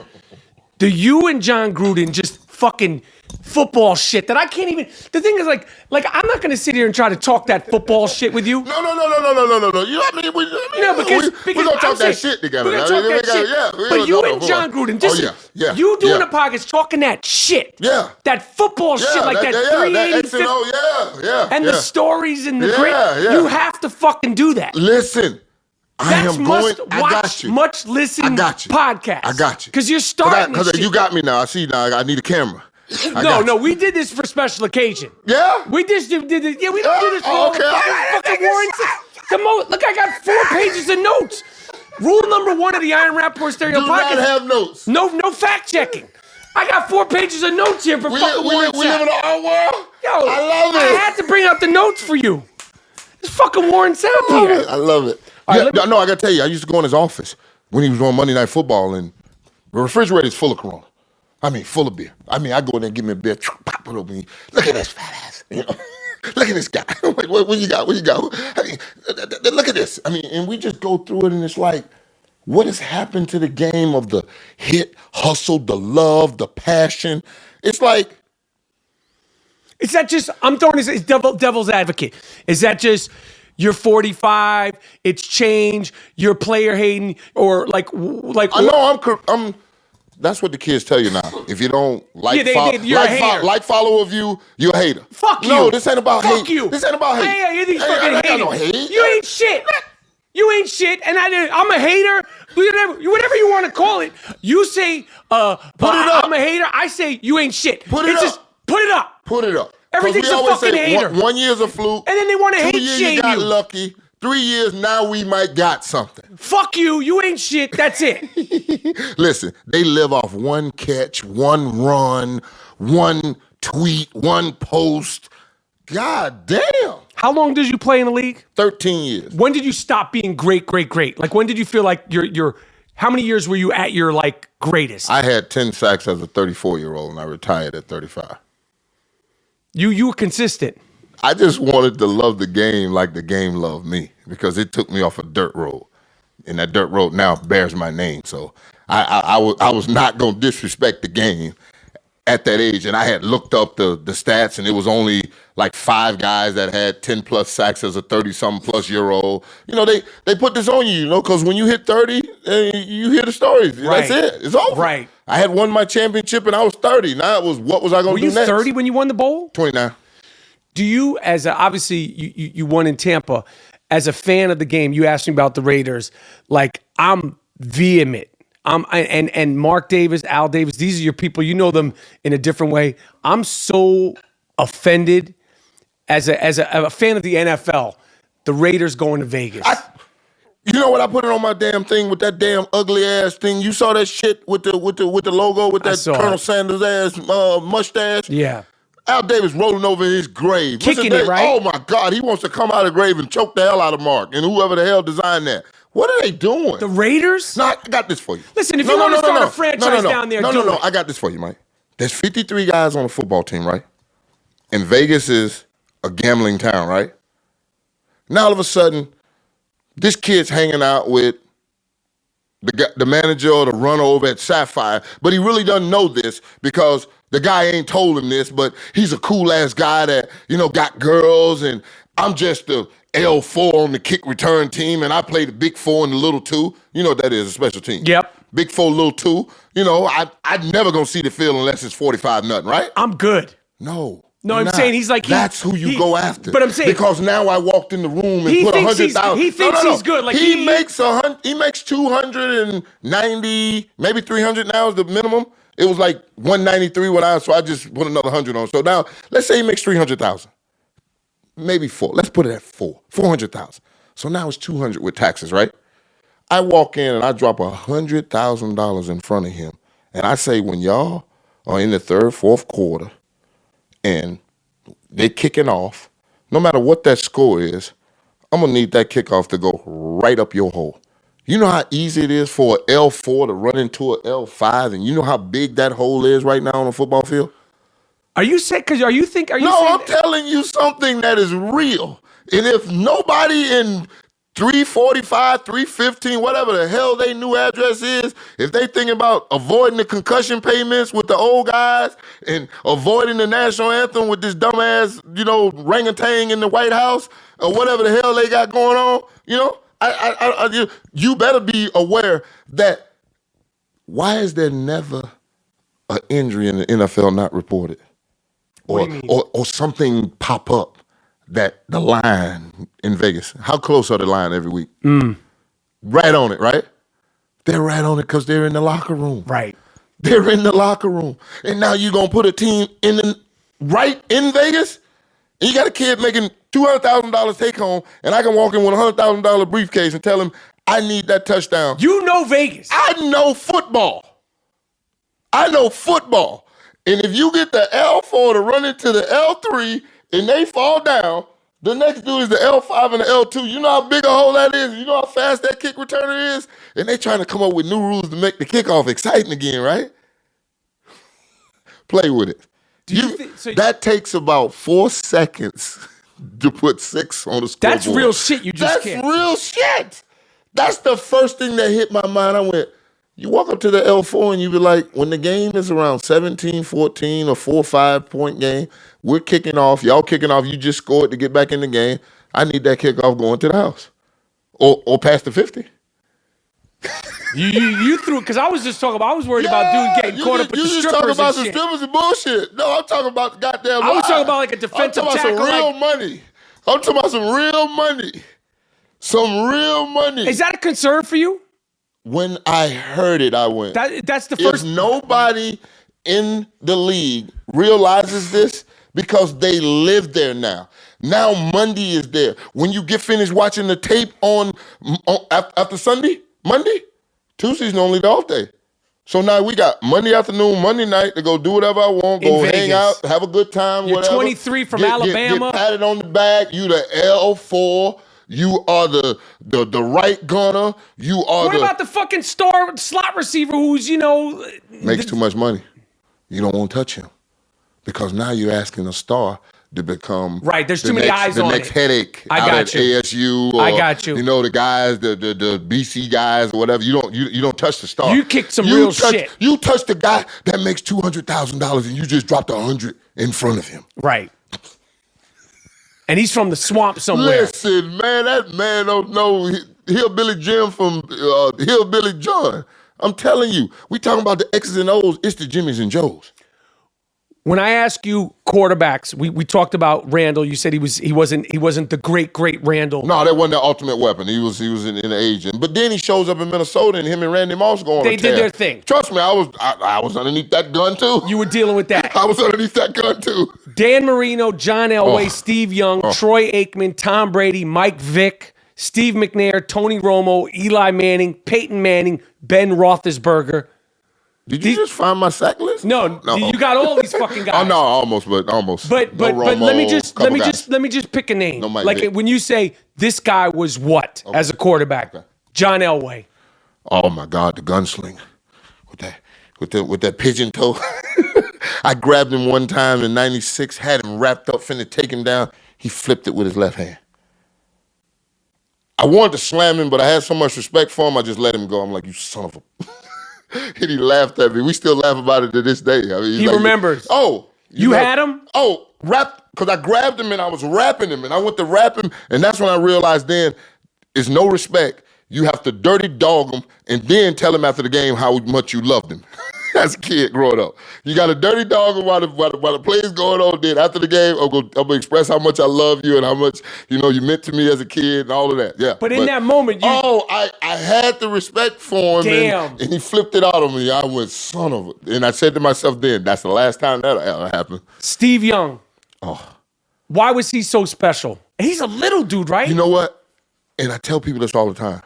S1: Do you and Jon Gruden just fucking football shit that I can't even... The thing is, like I'm not going to sit here and try to talk that football shit with you.
S2: No. You know what I mean? We're going to talk that shit together.
S1: We're going to talk that shit.
S2: Yeah,
S1: but you and Jon Gruden, just you doing a podcast talking that shit.
S2: Yeah.
S1: That football shit, like that 380. And the stories and the grit.
S2: Yeah.
S1: You have to fucking do that.
S2: Listen. I got you.
S1: Much listen podcast.
S2: I got you.
S1: Because you're starting this shit.
S2: You got me now. I see now. I need a camera.
S1: No, we did this for special occasion.
S2: Yeah?
S1: We just did it. Yeah, we don't do this for fucking warrants. Look, I got 4 pages of notes. Rule number 1 of the Iron Rapaport Stereo Podcast.
S2: Do not have notes.
S1: No fact checking. I got 4 pages of notes here for fucking warrants.
S2: We live in our world.
S1: Yo,
S2: I love it.
S1: I had to bring out the notes for you. It's fucking Warren Sapp here.
S2: I love it. I got to tell you, I used to go in his office when he was on Monday Night Football, and the refrigerator is full of Corona. Full of beer. I go in there and give me a beer, pop it open. Look at this fat ass. Look at this guy. I'm like, what you got? What you got? Look at this. And we just go through it, and it's like, what has happened to the game of the hit, hustle, the love, the passion? It's like...
S1: Is that just, I'm throwing this devil's advocate. Is that just you're 45, it's change, you're player hating, or like
S2: I know I'm. That's what the kids tell you now. If you don't like,
S1: you're a hater.
S2: Follow of you, you're a hater.
S1: Fuck you.
S2: No, this ain't about hate.
S1: Fuck you.
S2: This ain't about hate.
S1: Hey, you're these fucking
S2: I
S1: haters.
S2: got no hate.
S1: You ain't shit. You ain't shit, and I'm a hater. Whatever you want to call it. You say,
S2: put it up.
S1: I'm a hater. I say you ain't shit.
S2: Put it up.
S1: Just put it up.
S2: Put it up.
S1: Everything's a fucking hater.
S2: 1 year's a fluke.
S1: And then they want to hate
S2: 2 years
S1: shame
S2: you got
S1: you.
S2: lucky. 3 years now we might got something.
S1: Fuck you. You ain't shit. That's it.
S2: Listen, they live off one catch, one run, one tweet, one post. God damn.
S1: How long did you play in the league?
S2: 13 years.
S1: When did you stop being great? Like when did you feel like you're how many years were you at your like greatest?
S2: I had 10 sacks as a 34-year-old and I retired at 35.
S1: You were consistent.
S2: I just wanted to love the game like the game loved me because it took me off a dirt road. And that dirt road now bears my name. So I was not going to disrespect the game at that age. And I had looked up the stats, and it was only like 5 guys that had 10-plus sacks as a 30-something-plus-year-old. You know, they put this on you, because when you hit 30, you hear the stories.
S1: Right.
S2: That's it. It's over.
S1: Right.
S2: I had won my championship, and I was 30. Now it was, what was I going to do next?
S1: Were you 30 when you won the bowl?
S2: 29.
S1: Do you, obviously you won in Tampa, as a fan of the game, you asked me about the Raiders, like I'm vehement. And Mark Davis, Al Davis, these are your people. You know them in a different way. I'm so offended as a fan of the NFL, the Raiders going to Vegas.
S2: You know what? I put it on my damn thing with that damn ugly ass thing. You saw that shit with the logo with that Colonel Sanders ass mustache.
S1: Yeah.
S2: Al Davis rolling over in his grave.
S1: Kicking it, right?
S2: Oh, my God. He wants to come out of the grave and choke the hell out of Mark and whoever the hell designed that. What are they doing?
S1: The Raiders?
S2: No, I got this for you.
S1: Listen, if you want to start a franchise down there, do it.
S2: I got this for you, Mike. There's 53 guys on a football team, right? And Vegas is a gambling town, right? Now, all of a sudden, this kid's hanging out with the manager or the runner over at Sapphire, but he really doesn't know this because the guy ain't told him this, but he's a cool-ass guy that, got girls, and I'm just the L4 on the kick return team, and I play the big 4 and the little 2. You know what that is, a special team.
S1: Yep.
S2: Big 4, little 2. I'm never going to see the field unless it's 45-0, right?
S1: I'm good.
S2: No,
S1: I'm saying he's like...
S2: That's who you go after.
S1: But I'm saying...
S2: Because now I walked in the room and put 100,000...
S1: He thinks he's good. Like
S2: he makes 290, maybe 300 now is the minimum. It was like 193 so I just put another 100 on. So now, let's say he makes 300,000. Maybe 4. Let's put it at 400,000. So now it's 200 with taxes, right? I walk in and I drop $100,000 in front of him. And I say, when y'all are in the third, fourth quarter and they're kicking off, no matter what that score is, I'm going to need that kickoff to go right up your hole. You know how easy it is for an L4 to run into an L5, and you know how big that hole is right now on a football field?
S1: Are you saying?
S2: No, I'm telling you something that is real. And if nobody in 345, 315, whatever the hell their new address is, if they thinking about avoiding the concussion payments with the old guys and avoiding the national anthem with this dumbass, orangutan in the White House or whatever the hell they got going on, you better be aware that why is there never an injury in the NFL not reported? Or something pop up that the line in Vegas, how close are the line every week? Right on it, right? They're right on it because they're in the locker room.
S1: Right.
S2: They're in the locker room. And now you're going to put a team right in Vegas? And you got a kid making $200,000 take home, and I can walk in with a $100,000 briefcase and tell him, I need that touchdown.
S1: You know Vegas.
S2: I know football. And if you get the L4 to run into the L3 and they fall down, the next dude is the L5 and the L2. You know how big a hole that is? You know how fast that kick returner is? And they trying to come up with new rules to make the kickoff exciting again, right? Play with it. That takes about 4 seconds to put 6 on the scoreboard.
S1: That's real shit you just can't.
S2: That's real shit. That's the first thing that hit my mind. I went, you walk up to the L4 and you be like, when the game is around 17-14 or 4 or 5 point game, we're kicking off. Y'all kicking off. You just scored to get back in the game. I need that kickoff going to the house or past the 50.
S1: You threw it because I was just talking about. I was worried about dudes getting caught up with the strippers.
S2: You just talking about some
S1: shit.
S2: strippers and bullshit. No, I'm talking about the goddamn.
S1: I was talking about like a defensive
S2: I'm talking
S1: tackle.
S2: about some real money. I'm talking about some real money. Some real money.
S1: Is that a concern for you?
S2: When I heard it, I went.
S1: That's the first.
S2: If nobody in the league realizes this, because they live there now. Now Monday is there. When you get finished watching the tape on after Sunday, Monday, Tuesday's normally the off day. So now we got Monday afternoon, Monday night to go do whatever I want, go hang out, have a good time,
S1: You're
S2: whatever.
S1: 23 from Alabama.
S2: Get patted on the back. You the L4. You are the right gunner. You are
S1: What about the fucking star slot receiver who's,
S2: makes too much money? You don't want to touch him because now you're asking a star to become
S1: right. There's too many eyes on it.
S2: The next headache
S1: I
S2: out
S1: got
S2: at
S1: you.
S2: ASU. Or,
S1: I got you.
S2: The guys, the BC guys or whatever. You don't touch the star.
S1: You kick some real shit.
S2: You touch the guy that makes $200,000 and you just dropped 100 in front of him.
S1: Right. And he's from the swamp somewhere.
S2: Listen, man, that man don't know Hillbilly Jim from Hillbilly John. I'm telling you, we talking about the X's and O's. It's the Jimmys and Joes.
S1: When I ask you quarterbacks, we talked about Randall. You said he wasn't the great Randall.
S2: No, that wasn't the ultimate weapon. He was in the age. But then he shows up in Minnesota and him and Randy Moss go on.
S1: They did their thing.
S2: Trust me, I was underneath that gun too.
S1: You were dealing with that.
S2: I was underneath that gun too.
S1: Dan Marino, John Elway, Steve Young, Troy Aikman, Tom Brady, Mike Vick, Steve McNair, Tony Romo, Eli Manning, Peyton Manning, Ben Roethlisberger.
S2: Did you just find my sack list?
S1: No, you got all these fucking guys.
S2: Oh no, almost. But no Romo,
S1: let me just pick a name.
S2: No Mike
S1: like
S2: Vick.
S1: when you say this guy was what as a quarterback?
S2: Okay.
S1: John Elway.
S2: Oh my God, the gunslinger with that pigeon toe. I grabbed him one time in '96, had him wrapped up, finna take him down. He flipped it with his left hand. I wanted to slam him, but I had so much respect for him, I just let him go. I'm like, you son of a. And he laughed at me. We still laugh about it to this day. I mean,
S1: he remembers.
S2: Oh.
S1: You had him?
S2: Oh, because I grabbed him and I was rapping him and I went to rap him. And that's when I realized then, it's no respect. You have to dirty dog him and then tell him after the game how much you loved him. As a kid growing up. You got to dirty dog him while the play's going on. Then after the game, I'm going to express how much I love you and how much, you meant to me as a kid and all of that. Yeah.
S1: But in that moment,
S2: I had the respect for him.
S1: Damn.
S2: And he flipped it out on me. I went, son of a. And I said to myself then, that's the last time that'll ever happen.
S1: Steve Young.
S2: Oh.
S1: Why was he so special? He's a little dude, right?
S2: You know what? And I tell people this all the time.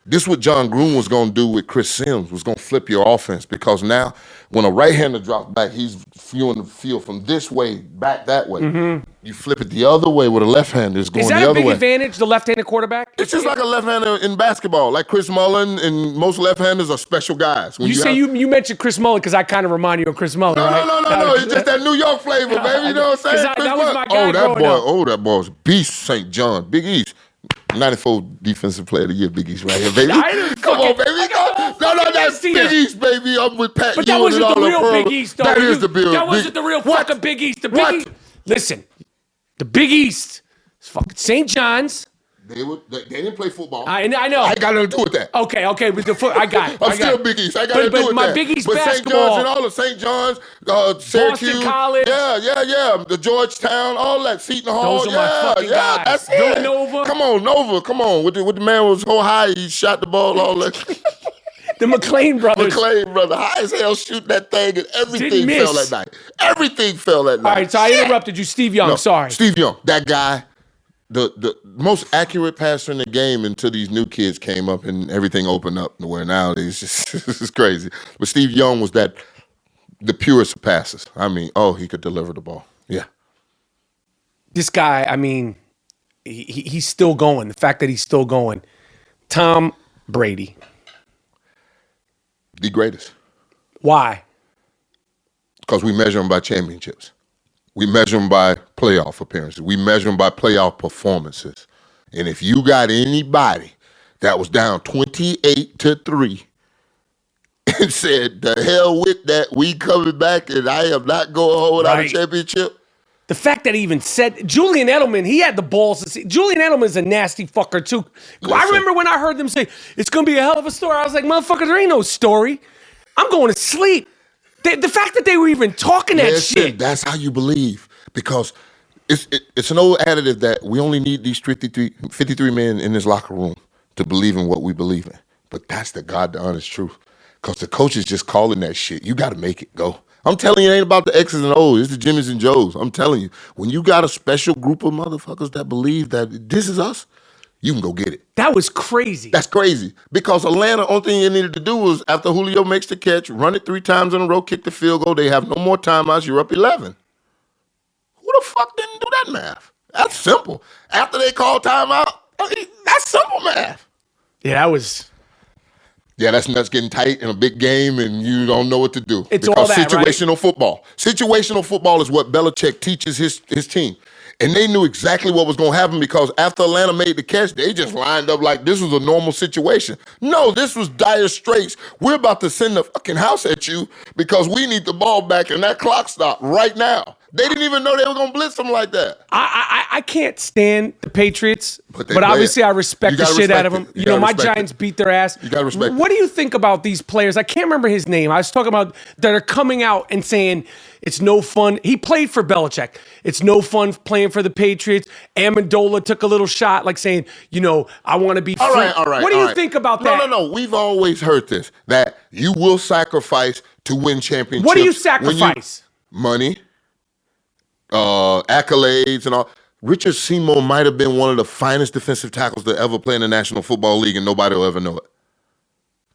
S2: This is what Jon Gruden was going to do with Chris Sims, was going to flip your offense because now when a right-hander drops back, he's viewing the field from this way back that way. Mm-hmm. You flip it the other way with a left-hander. It's going the other way.
S1: Is that a big advantage, the left-handed quarterback?
S2: It's just like a left-hander in basketball. Like Chris Mullin and most left-handers are special guys. When
S1: you mentioned Chris Mullin because I kind of remind you of Chris Mullin, right?
S2: No. It's just that New York flavor, baby. You know what I'm saying?
S1: That was my guy
S2: that boy was beast, St. John, Big East. 94 Defensive Player of the Year, Big East right here, baby. Come on, baby. No, that's Big East, baby. I'm with Pat.
S1: But that wasn't the real Big East, though.
S2: That is the real.
S1: That wasn't the real fucking Big East. The Big East. Listen, the Big East is fucking St. John's.
S2: They didn't play football.
S1: I know.
S2: I got nothing to do with that.
S1: Okay. With the I got it.
S2: I'm still Big East. I got nothing to do with
S1: my
S2: that.
S1: Big East
S2: but
S1: basketball.
S2: St. John's and all of St. John's, Syracuse.
S1: Boston College.
S2: Yeah. The Georgetown, all that. Seton Hall.
S1: Those are my fucking guys.
S2: That's
S1: Villanova.
S2: It. Come on, Nova. Come on. With the man was so high, he shot the ball all that.
S1: The McLean brothers.
S2: High as hell, shooting that thing, and everything fell that night. Everything fell that night.
S1: All right, so I interrupted you. Steve Young, sorry.
S2: Steve Young, that guy. The most accurate passer in the game until these new kids came up and everything opened up. Where now it's just crazy. But Steve Young was the purest of passers. I mean, he could deliver the ball. Yeah.
S1: This guy, I mean, he's still going. The fact that he's still going. Tom Brady.
S2: The greatest.
S1: Why?
S2: Because we measure him by championships. We measure them by playoff appearances. We measure them by playoff performances. And if you got anybody that was down 28-3 and said, the hell with that, we coming back and I am not going home without a championship,
S1: The fact that he even said Julian Edelman, he had the balls to see. Julian Edelman's a nasty fucker too. I remember when I heard them say it's gonna be a hell of a story. I was like, motherfucker, there ain't no story. I'm going to sleep. The fact that they were even talking that shit.
S2: That's how you believe, because it's an old additive that we only need these 53 men in this locker room to believe in what we believe in. But that's the God, the honest truth. Because the coach is just calling that shit. You got to make it go. I'm telling you, it ain't about the X's and O's. It's the Jimmys and Joes. I'm telling you, when you got a special group of motherfuckers that believe that this is us, you can go get it.
S1: That was crazy.
S2: That's crazy. Because Atlanta, only thing you needed to do was, after Julio makes the catch, run it 3 times in a row, kick the field goal. They have no more timeouts. You're up 11. Who the fuck didn't do that math? That's simple. After they call timeout, that's simple math.
S1: Yeah, that was...
S2: Yeah, that's nuts getting tight in a big game and you don't know what to do.
S1: It's
S2: because
S1: all that,
S2: situational
S1: right?
S2: football. Situational football is what Belichick teaches his team. And they knew exactly what was going to happen, because after Atlanta made the catch, they just lined up like this was a normal situation. No, this was dire straits. We're about to send the fucking house at you because we need the ball back and that clock stopped right now. They didn't even know they were going to blitz them like that.
S1: I can't stand the Patriots, but
S2: play
S1: obviously
S2: it.
S1: I respect the shit out of them. You know, my Giants beat their ass.
S2: You got to respect
S1: What do you think about these players? I can't remember his name. I was talking about that are coming out and saying it's no fun. He played for Belichick. It's no fun playing for the Patriots. Amendola took a little shot, like saying, you know, I want to be free.
S2: All right.
S1: What do you think about that?
S2: No. We've always heard this, that you will sacrifice to win championships.
S1: What do you sacrifice?
S2: Money, accolades, and all. Richard Seymour might have been one of the finest defensive tackles to ever play in the National Football League, and nobody will ever know it.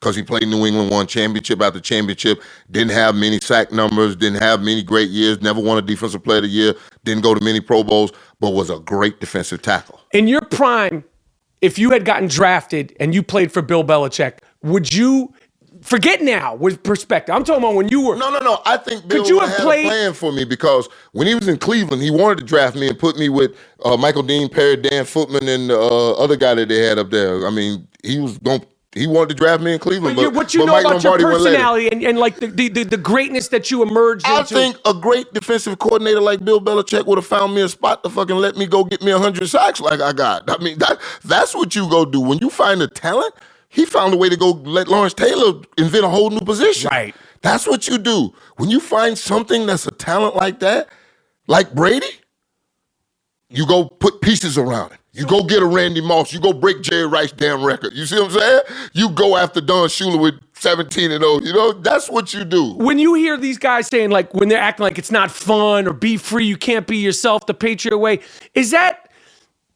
S2: Because he played New England, won championship after championship, didn't have many sack numbers, didn't have many great years, never won a Defensive Player of the Year, didn't go to many Pro Bowls, but was a great defensive tackle.
S1: In your prime, if you had gotten drafted and you played for Bill Belichick, would you... Forget now with perspective. I'm talking about when you were...
S2: No. I think Bill
S1: Could you
S2: would
S1: have
S2: have
S1: played...
S2: a plan for me, because when he was in Cleveland, he wanted to draft me and put me with Michael Dean, Perry, Dan Footman, and the other guy that they had up there. I mean, he wanted to draft me in Cleveland, but
S1: what you know
S2: Mike
S1: about
S2: Lombardi
S1: your
S2: wouldn't let him.
S1: personality and like the greatness that you emerged into.
S2: I think a great defensive coordinator like Bill Belichick would have found me a spot to fucking let me go get me 100 sacks like I got. I mean, that's what you go do. When you find the talent, he found a way to go let Lawrence Taylor invent a whole new position.
S1: Right.
S2: That's what you do. When you find something that's a talent like that, like Brady, you go put pieces around it. You go get a Randy Moss. You go break Jerry Rice's damn record. You see what I'm saying? You go after Don Shula with 17-0. You know, that's what you do.
S1: When you hear these guys saying, like, when they're acting like it's not fun or be free, you can't be yourself the Patriot way, is that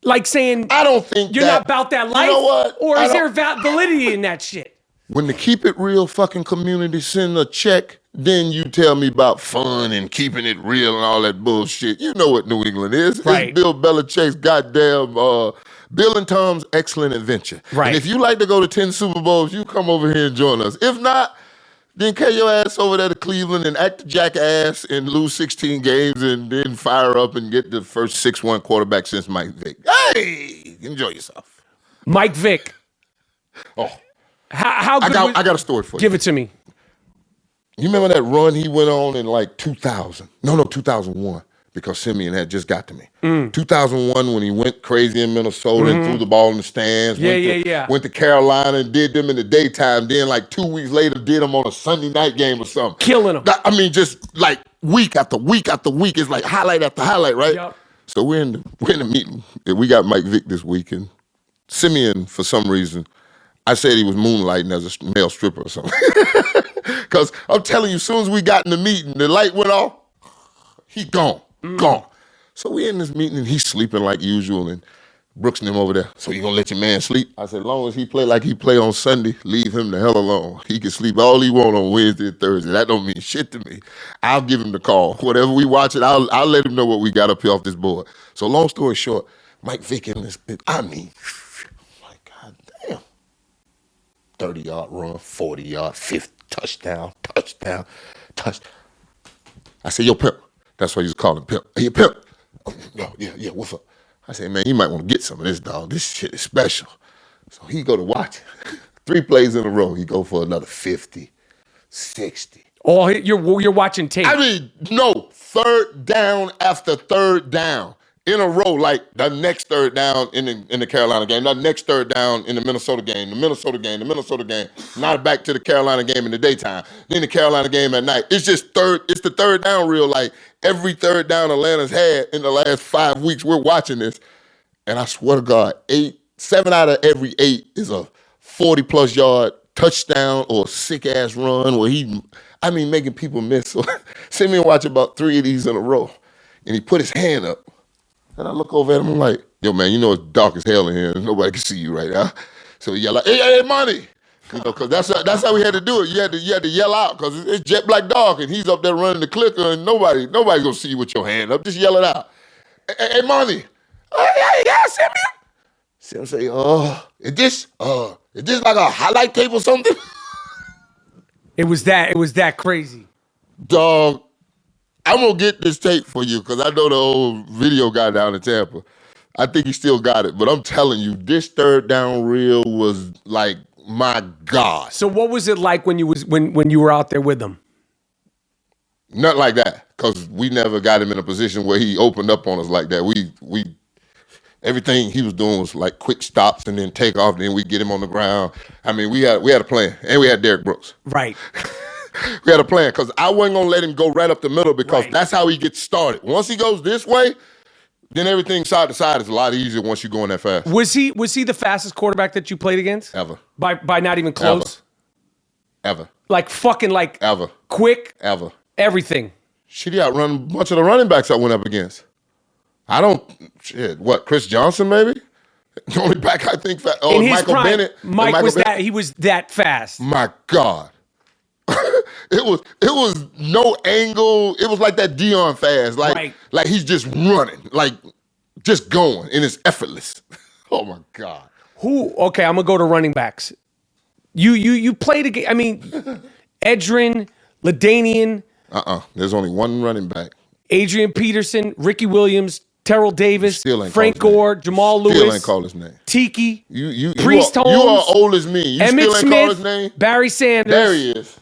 S1: like saying
S2: I don't think
S1: you're not about that life?
S2: You know what?
S1: Or is there validity in that shit?
S2: When the Keep It Real fucking community send a check, then you tell me about fun and keeping it real and all that bullshit. You know what New England is.
S1: Right.
S2: It's Bill Belichick's goddamn Bill and Tom's Excellent Adventure.
S1: Right.
S2: And if you like to go to 10 Super Bowls, you come over here and join us. If not, then carry your ass over there to Cleveland and act a jackass and lose 16 games and then fire up and get the first 6-1 quarterback since Mike Vick. Hey, enjoy yourself.
S1: Mike Vick.
S2: Oh.
S1: How good
S2: I got a story for you.
S1: Give it to me.
S2: You remember that run he went on in like 2000? No, 2001, because Simeon had just got to me. 2001 when he went crazy in Minnesota and threw the ball in the stands. Went to Carolina and did them in the daytime. Then like 2 weeks later did them on a Sunday night game or something.
S1: Killing them.
S2: I mean, just like week after week after week. It's like highlight after highlight, right?
S1: Yep.
S2: So we're in the meeting. We got Mike Vick this week, and Simeon, for some reason, I said he was moonlighting as a male stripper or something. Because I'm telling you, as soon as we got in the meeting, the light went off, he gone. So we in this meeting, and he's sleeping like usual, and Brooks and him over there. So you gonna let your man sleep? I said, as long as he play like he play on Sunday, leave him the hell alone. He can sleep all he want on Wednesday and Thursday. That don't mean shit to me. I'll give him the call. Whatever we watch it, I'll let him know what we got up here off this board. So long story short, Mike Vick in this bit, I mean, 30-yard run, 40-yard, 50, touchdown. I said, yo, Pimp. That's what he was calling Pimp. Hey, Pimp. Oh, yeah, what's up? I said, man, you might want to get some of this, dog. This shit is special. So he go to watch. 3 plays in a row. He go for another 50, 60,
S1: You're watching tape.
S2: I mean, no, third down after third down in a row, like the next third down in the Carolina game, the next third down in the Minnesota game, the Minnesota game, not back to the Carolina game in the daytime, then the Carolina game at night. It's just it's the third down reel, like every third down Atlanta's had in the last 5 weeks. We're watching this, and I swear to God, 7 out of every 8 is a 40-plus yard touchdown or sick-ass run where making people miss. So send me and watch about 3 of these in a row, and he put his hand up. And I look over at him, I'm like, yo, man, you know it's dark as hell in here. Nobody can see you right now. So he yell like, hey, money. You know, because that's how we had to do it. You had to yell out because it's jet black dark, and he's up there running the clicker, and nobody's going to see you with your hand up. Just yell it out. Hey, money. Oh, yeah, send me. See him say, is this like a highlight tape or something?
S1: It was that crazy.
S2: Dog. I'm going to get this tape for you because I know the old video guy down in Tampa. I think he still got it. But I'm telling you, this third down reel was like, my God.
S1: So what was it like when you were out there with him?
S2: Not like that, because we never got him in a position where he opened up on us like that. We everything he was doing was like quick stops and then take off, and then we get him on the ground. I mean, we had a plan, and we had Derrick Brooks.
S1: Right.
S2: We had a plan because I wasn't gonna let him go right up the middle because that's how he gets started. Once he goes this way, then everything side to side is a lot easier once you're going that fast.
S1: Was he the fastest quarterback that you played against?
S2: Ever.
S1: By not even close?
S2: Ever.
S1: Like fucking like
S2: ever.
S1: Quick?
S2: Ever.
S1: Everything.
S2: Shit, he outrun a bunch of the running backs I went up against. Chris Johnson maybe? The only back I think
S1: in his
S2: Michael
S1: prime,
S2: Bennett.
S1: Mike was that fast.
S2: My God. It was no angle. It was like that Dion fast. Like he's just running. Like just going. And it's effortless. Oh my God.
S1: Okay, I'm gonna go to running backs. You played a game. I mean, Edrin, LaDainian.
S2: There's only one running back.
S1: Adrian Peterson, Ricky Williams, Terrell Davis, Frank Gore, Jamal Lewis.
S2: Still ain't call his name.
S1: Tiki.
S2: Priest
S1: Holmes.
S2: You are old as me. You
S1: Emmett
S2: still ain't
S1: Smith,
S2: call his name?
S1: Barry Sanders.
S2: There he is.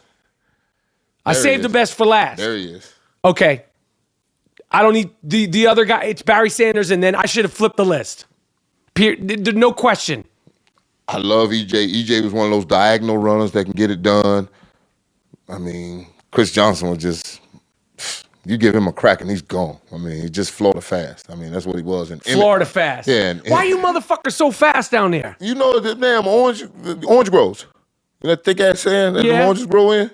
S1: I saved the best for last.
S2: There he is.
S1: Okay. I don't need the other guy. It's Barry Sanders, and then I should have flipped the list. No question.
S2: I love EJ. EJ was one of those diagonal runners that can get it done. I mean, Chris Johnson was just, you give him a crack and he's gone. I mean, he just Florida fast. I mean, that's what he was.
S1: Florida fast.
S2: Yeah.
S1: Why are you motherfuckers so fast down there?
S2: You know the damn orange grows. You know that thick ass sand that the oranges grow in?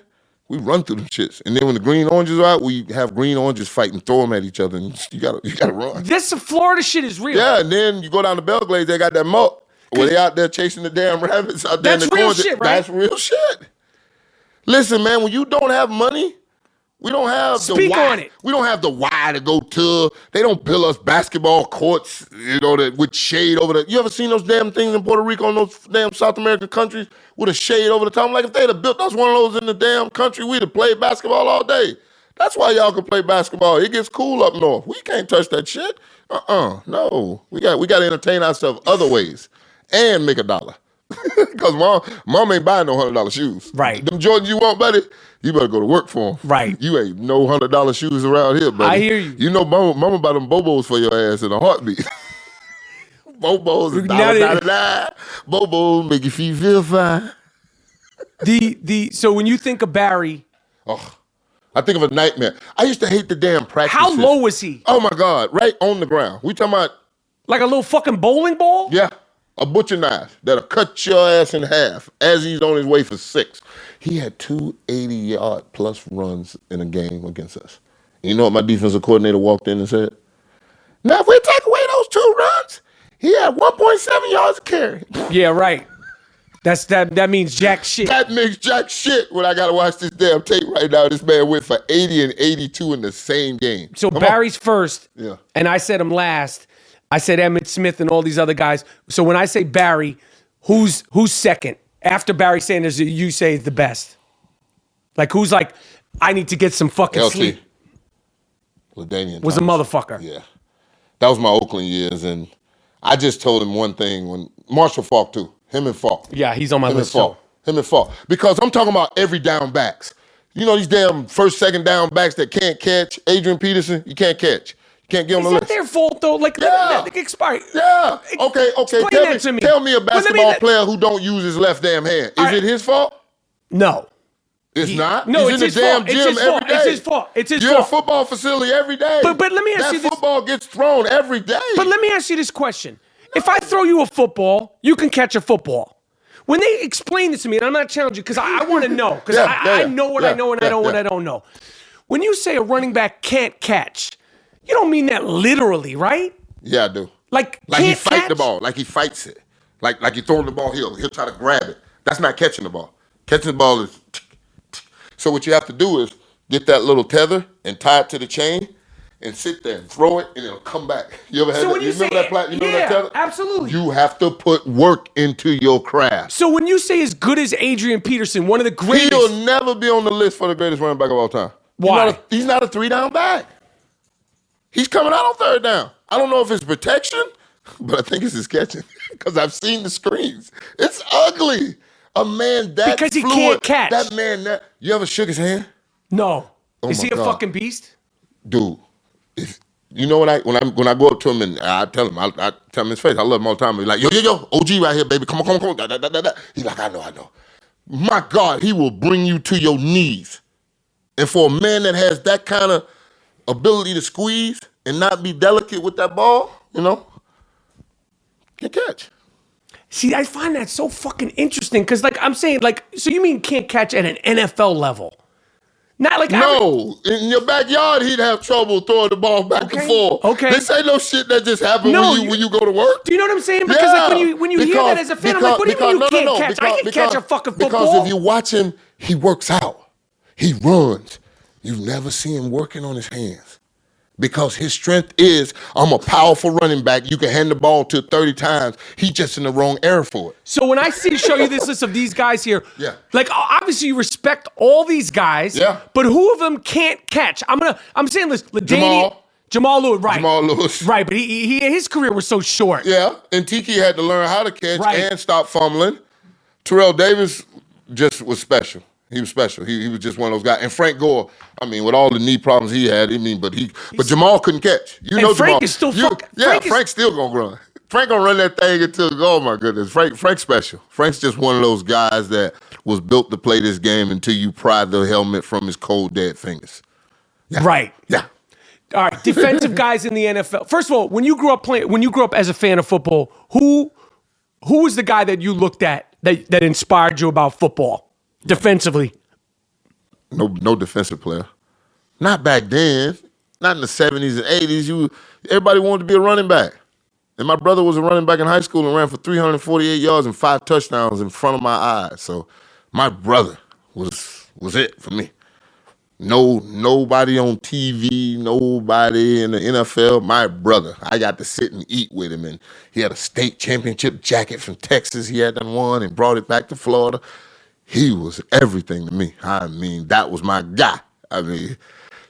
S2: We run through them shits. And then when the green oranges are out, we have green oranges fight and throw them at each other. And you gotta run.
S1: This Florida shit is real.
S2: Yeah, and then you go down to Belgrade, they got that muck. Where they out there chasing the damn rabbits out there in the corners.
S1: That's real shit, right?
S2: That's real shit. Listen, man, when you don't have money, we don't have
S1: Speak
S2: the why.
S1: on it.
S2: We don't have the why to go to. They don't build us basketball courts, with shade over the. You ever seen those damn things in Puerto Rico and those damn South American countries with a shade over the top? I'm like, if they'd have built us one of those in the damn country, we'd have played basketball all day. That's why y'all can play basketball. It gets cool up north. We can't touch that shit. No. We got to entertain ourselves other ways and make $1. Because mom ain't buying no $100 shoes.
S1: Right.
S2: Them Jordans you want, buddy, you better go to work for them.
S1: Right.
S2: You ain't no $100 shoes around here, buddy.
S1: I hear you.
S2: You know mama buy them Bobos for your ass in a heartbeat. Bobos is $1.99. Bobos make your feet feel fine.
S1: So when you think of Barry,
S2: I think of a nightmare. I used to hate the damn practices.
S1: how low was he?
S2: Oh my God, right on the ground. We talking about
S1: Like a little fucking bowling ball?
S2: Yeah. A butcher knife that'll cut your ass in half as he's on his way for 6. He had 2 80-yard plus runs in a game against us. You know what my defensive coordinator walked in and said? Now, if we take away those 2 runs, he had 1.7 yards a carry.
S1: Yeah, right. That means jack shit.
S2: That makes jack shit when I got to watch this damn tape right now. This man went for 80 and 82 in the same game.
S1: So Barry's first,
S2: Yeah.
S1: And I said him last. I said Emmett Smith and all these other guys. So when I say Barry, who's second? After Barry Sanders, you say is the best. Like who's like, I need to get some fucking sleep.
S2: LaDainian
S1: was
S2: Thomas.
S1: a motherfucker.
S2: Yeah. That was my Oakland years. And I just told him one thing when Marshall Faulk too. Him and Faulk.
S1: Yeah, he's on my list too.
S2: Him and Faulk. Because I'm talking about every down backs. You know these damn first, second down backs that can't catch. Adrian Peterson, you can't catch. You can't get on the
S1: Is
S2: list.
S1: that their fault though? Like, expired.
S2: Yeah. Okay.
S1: Explain that to me.
S2: Tell me a basketball player who don't use his left damn hand. Is it his fault?
S1: No.
S2: It's not.
S1: No,
S2: He's
S1: it's
S2: in the
S1: his
S2: damn
S1: fault.
S2: gym
S1: It's his
S2: every
S1: fault.
S2: day.
S1: It's his fault. It's his
S2: You're
S1: fault.
S2: in a football facility every day.
S1: But let me ask you this.
S2: That football gets thrown every day.
S1: But let me ask you this question. If I throw you a football, you can catch a football. When they explain this to me, and I'm not challenging you because I want to know, because I know what I know and I know what I don't know. When you say a running back can't catch, you don't mean that literally, right?
S2: Yeah, I do.
S1: Like
S2: he fight
S1: catch?
S2: the ball, like he fights it. Like you throwing the ball, he'll try to grab it. That's not catching the ball. Catching the ball is... So what you have to do is get that little tether and tie it to the chain and sit there and throw it and it'll come back. You ever had that? You remember that tether?
S1: Absolutely.
S2: You have to put work into your craft.
S1: So when you say as good as Adrian Peterson, one of the greatest...
S2: He'll never be on the list for the greatest running back of all time.
S1: Why?
S2: He's not a 3-down back. He's coming out on 3rd down. I don't know if it's protection, but I think it's his catching because I've seen the screens. It's ugly. A man that
S1: because he
S2: fluid,
S1: can't catch.
S2: That man, you ever shook his hand?
S1: No.
S2: Oh
S1: is he a
S2: God.
S1: fucking beast?
S2: Dude, you know when I go up to him and I tell him, I tell him his face, I love him all the time. He's like, yo, OG right here, baby. Come on. Da. He's like, I know. My God, he will bring you to your knees. And for a man that has that kind of ability to squeeze and not be delicate with that ball, can catch.
S1: See, I find that so fucking interesting because, like, I'm saying, like, so you mean can't catch at an NFL level? Not like
S2: no, in your backyard, he'd have trouble throwing the ball back and forth.
S1: Okay.
S2: This ain't no shit that just happened when you go to work.
S1: Do you know what I'm saying? Because like when you hear that as a fan, I'm like, what do you mean you can't catch? I can catch a fucking football.
S2: Because if you watch him, he works out. He runs. You never see him working on his hands. Because his strength is, I'm a powerful running back. You can hand the ball to 30 times. He's just in the wrong era for it.
S1: So when I show you this list of these guys here, like obviously you respect all these guys, but who of them can't catch? I'm saying this, Jamal Lewis, right?
S2: Jamal Lewis.
S1: Right, but his career was so short.
S2: Yeah, and Tiki had to learn how to catch and stop fumbling. Terrell Davis just was special. He was special. He was just one of those guys. And Frank Gore, I mean, with all the knee problems he had, but Jamal couldn't catch. You know
S1: Frank
S2: Jamal.
S1: is still
S2: Frank's still gonna run. Frank gonna run that thing until, oh my goodness. Frank's special. Frank's just one of those guys that was built to play this game until you pry the helmet from his cold, dead fingers. Yeah.
S1: Right.
S2: Yeah.
S1: All right, defensive guys in the NFL. First of all, when you grew up as a fan of football, who was the guy that you looked at that inspired you about football? Defensively.
S2: No defensive player. Not back then. Not in the 70s and 80s. Everybody wanted to be a running back. And my brother was a running back in high school and ran for 348 yards and 5 touchdowns in front of my eyes. So my brother was it for me. Nobody on TV, nobody in the NFL. My brother. I got to sit and eat with him. And he had a state championship jacket from Texas he had done won and brought it back to Florida. He was everything to me. I mean, that was my guy. I mean,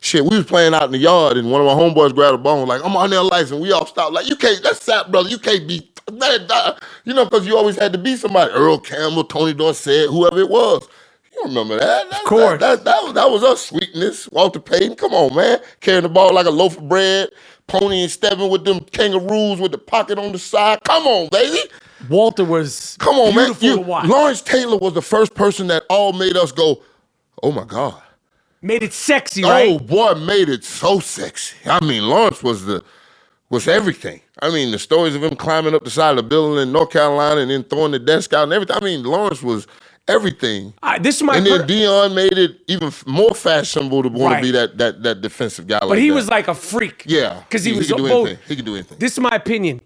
S2: shit, we was playing out in the yard, and one of my homeboys grabbed a ball and like, I'm on their lights, and we all stopped. Like, you can't, that's Sapp, brother. You can't be, because you always had to be somebody. Earl Campbell, Tony Dorsett, whoever it was. You remember that?
S1: Of course.
S2: That was us, Sweetness, Walter Payton. Come on, man. Carrying the ball like a loaf of bread, Pony and stepping with them kangaroos with the pocket on the side. Come on, baby.
S1: Walter was
S2: beautiful
S1: to watch.
S2: Lawrence Taylor was the first person that all made us go, oh my God.
S1: Made it sexy, right?
S2: Oh boy, made it so sexy. I mean, Lawrence was everything. I mean, the stories of him climbing up the side of the building in North Carolina and then throwing the desk out and everything. I mean, Lawrence was everything.
S1: Then
S2: Deion made it even more fashionable to want to be that defensive guy.
S1: But he was like a freak.
S2: Yeah,
S1: because he was
S2: could do anything. He could do anything.
S1: This is my opinion.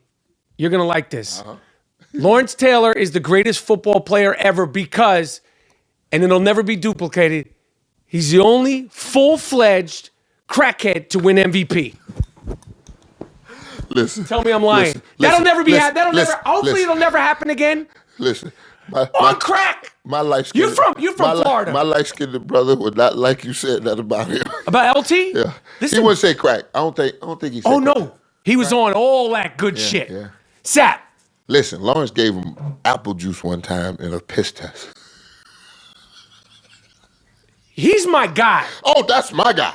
S1: You're gonna like this. Lawrence Taylor is the greatest football player ever because, and it'll never be duplicated, he's the only full-fledged crackhead to win MVP.
S2: Listen.
S1: Tell me I'm lying. That'll never be happening. Hopefully it'll never happen again.
S2: Listen.
S1: On crack.
S2: My light-skinned...
S1: You're from Florida.
S2: My light-skinned brother would not like you said that about him.
S1: About LT?
S2: Yeah. He wouldn't say crack. I don't think he said crack.
S1: No. He was on all that good shit.
S2: Yeah.
S1: Sapp.
S2: Listen, Lawrence gave him apple juice one time in a piss test.
S1: He's my guy.
S2: Oh, that's my guy.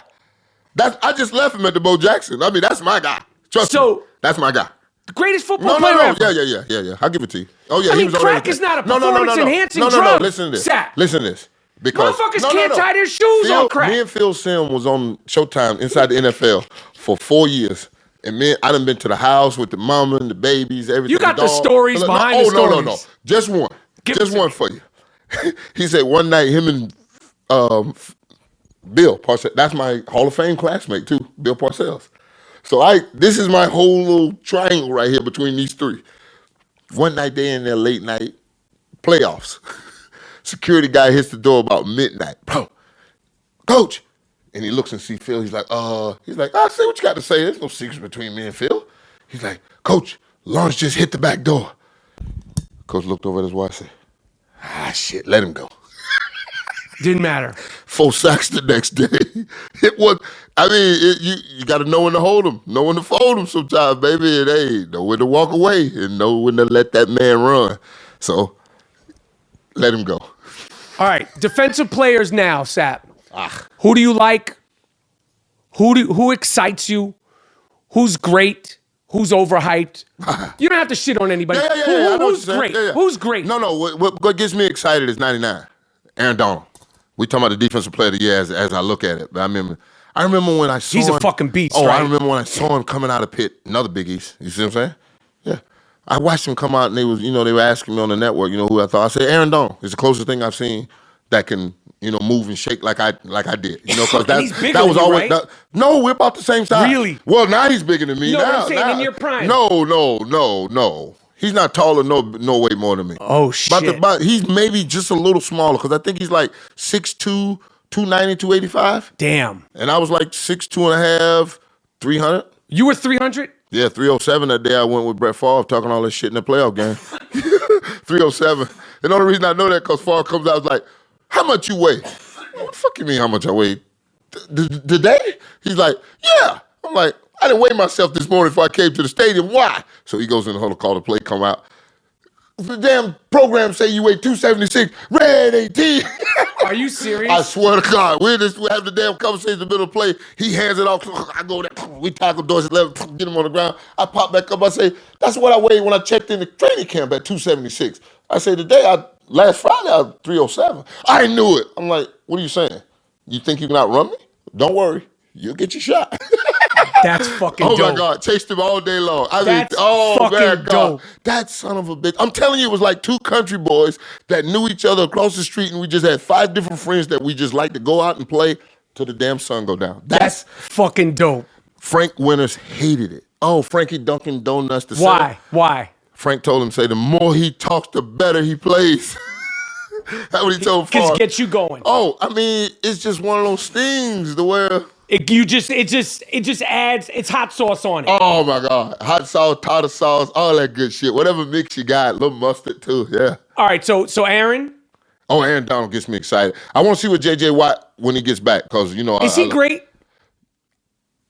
S2: I just left him at the Bo Jackson. I mean, that's my guy. Trust me. That's my guy.
S1: The greatest football player ever.
S2: Yeah. I'll give it to you. Oh, yeah.
S1: I
S2: he
S1: mean,
S2: was
S1: crack is not a performance-enhancing drug.
S2: No. Listen to this.
S1: Sapp.
S2: Listen to this. Because
S1: motherfuckers can't tie their shoes on crack.
S2: Me and Phil Sim was on Showtime inside the NFL for 4 years. And I done been to the house with the mama and the babies, everything.
S1: You got the stories behind the stories.
S2: No. Just one. Just one for you. He said one night him and Bill Parcells, that's my Hall of Fame classmate too, Bill Parcells. So this is my whole little triangle right here between these three. One night they in their late night playoffs. Security guy hits the door about midnight. Bro, coach. And he looks and sees Phil. He's like, I say what you got to say. There's no secrets between me and Phil. He's like, Coach, Lawrence just hit the back door. Coach looked over at his wife and said, shit, let him go.
S1: Didn't matter. 4
S2: sacks the next day. It was, you got to know when to hold him, know when to fold him sometimes, baby. And hey, know when to walk away and know when to let that man run. So, let him go.
S1: All right, defensive players now, Sapp. Who do you like? Who excites you? Who's great? Who's overhyped? You don't have to shit on anybody.
S2: Yeah,
S1: who's great? Yeah. Who's great?
S2: No. What gets me excited is 99. Aaron Donald. We talking about the defensive player of the year as I look at it. But I remember when I saw him.
S1: He's a fucking beast,
S2: right?
S1: I
S2: remember when I saw him coming out of Pitt, another Big East. You see what I'm saying? Yeah. I watched him come out and they were asking me on the network, who I thought. I said, Aaron Donald is the closest thing I've seen that can, move and shake like I did. Because that was always
S1: right?
S2: No, we're about the same size.
S1: Really?
S2: Well, now he's bigger than me.
S1: No,
S2: now,
S1: I'm saying in your prime.
S2: No. He's not taller, no way more than me.
S1: Oh, shit.
S2: But he's maybe just a little smaller because I think he's like 6'2", 290, 285.
S1: Damn.
S2: And I was like 6'2" and a half, 300.
S1: You were 300?
S2: Yeah, 307 that day I went with Brett Favre talking all this shit in the playoff game. 307. And the only reason I know that because Favre comes out and was like, how much you weigh? What the fuck you mean how much I weigh? Today? He's like, yeah. I'm like, I didn't weigh myself this morning before I came to the stadium. Why? So he goes in the huddle, call the play, come out. The damn program say you weigh 276, red 18.
S1: Are you serious?
S2: I swear to God. We have the damn conversation in the middle of the play. He hands it off. I go there. We tackle Dorsey left, get him on the ground. I pop back up. I say, that's what I weighed when I checked in the training camp at 276. I say, last Friday, I was 307. I knew it. I'm like, what are you saying? You think you can outrun me? Don't worry. You'll get your shot.
S1: That's fucking dope.
S2: Oh, my God. Chased him all day long.
S1: That's fucking dope.
S2: That son of a bitch. I'm telling you, it was like two country boys that knew each other across the street, and we just had 5 different friends that we just like to go out and play till the damn sun go down.
S1: That's fucking dope.
S2: Frank Winters hated it. Oh, Frankie Dunkin' Donuts.
S1: Why?
S2: Frank told him, the more he talks, the better he plays. That's what he told Favre.
S1: Because get you going.
S2: Oh, it's just one of those things to where...
S1: It just adds, it's hot sauce on it.
S2: Oh, my God. Hot sauce, tartar sauce, all that good shit. Whatever mix you got, a little mustard too, yeah.
S1: All right, so Aaron?
S2: Oh, Aaron Donald gets me excited. I want to see what J.J. Watt when he gets back because,
S1: Is he great?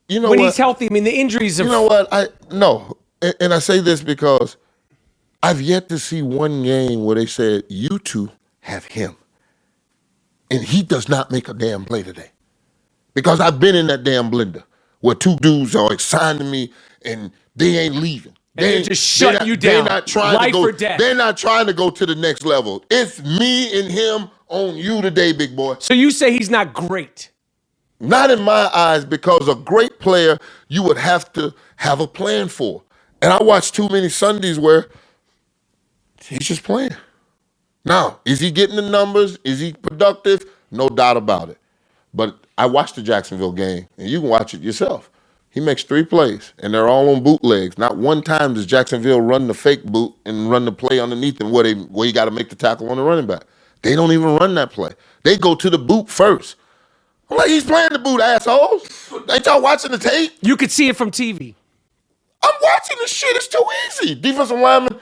S1: When he's healthy? The injuries have...
S2: You know what? No. And I say this because I've yet to see one game where they said, you two have him. And he does not make a damn play today. Because I've been in that damn blender where 2 dudes are signing me and they ain't leaving.
S1: They're just shutting you down.
S2: They're not trying
S1: Life
S2: to go.
S1: or death.
S2: They're not trying to go to the next level. It's me and him on you today, big boy.
S1: So you say he's not great?
S2: Not in my eyes, because a great player you would have to have a plan for. And I watched too many Sundays where he's just playing. Now, is he getting the numbers? Is he productive? No doubt about it. But I watched the Jacksonville game, and you can watch it yourself. He makes 3 plays, and they're all on bootlegs. Not one time does Jacksonville run the fake boot and run the play underneath them where you got to make the tackle on the running back. They don't even run that play. They go to the boot first. I'm like, he's playing the boot, assholes. Ain't y'all watching the tape?
S1: You could see it from TV.
S2: I'm watching the shit. It's too easy. Defensive lineman.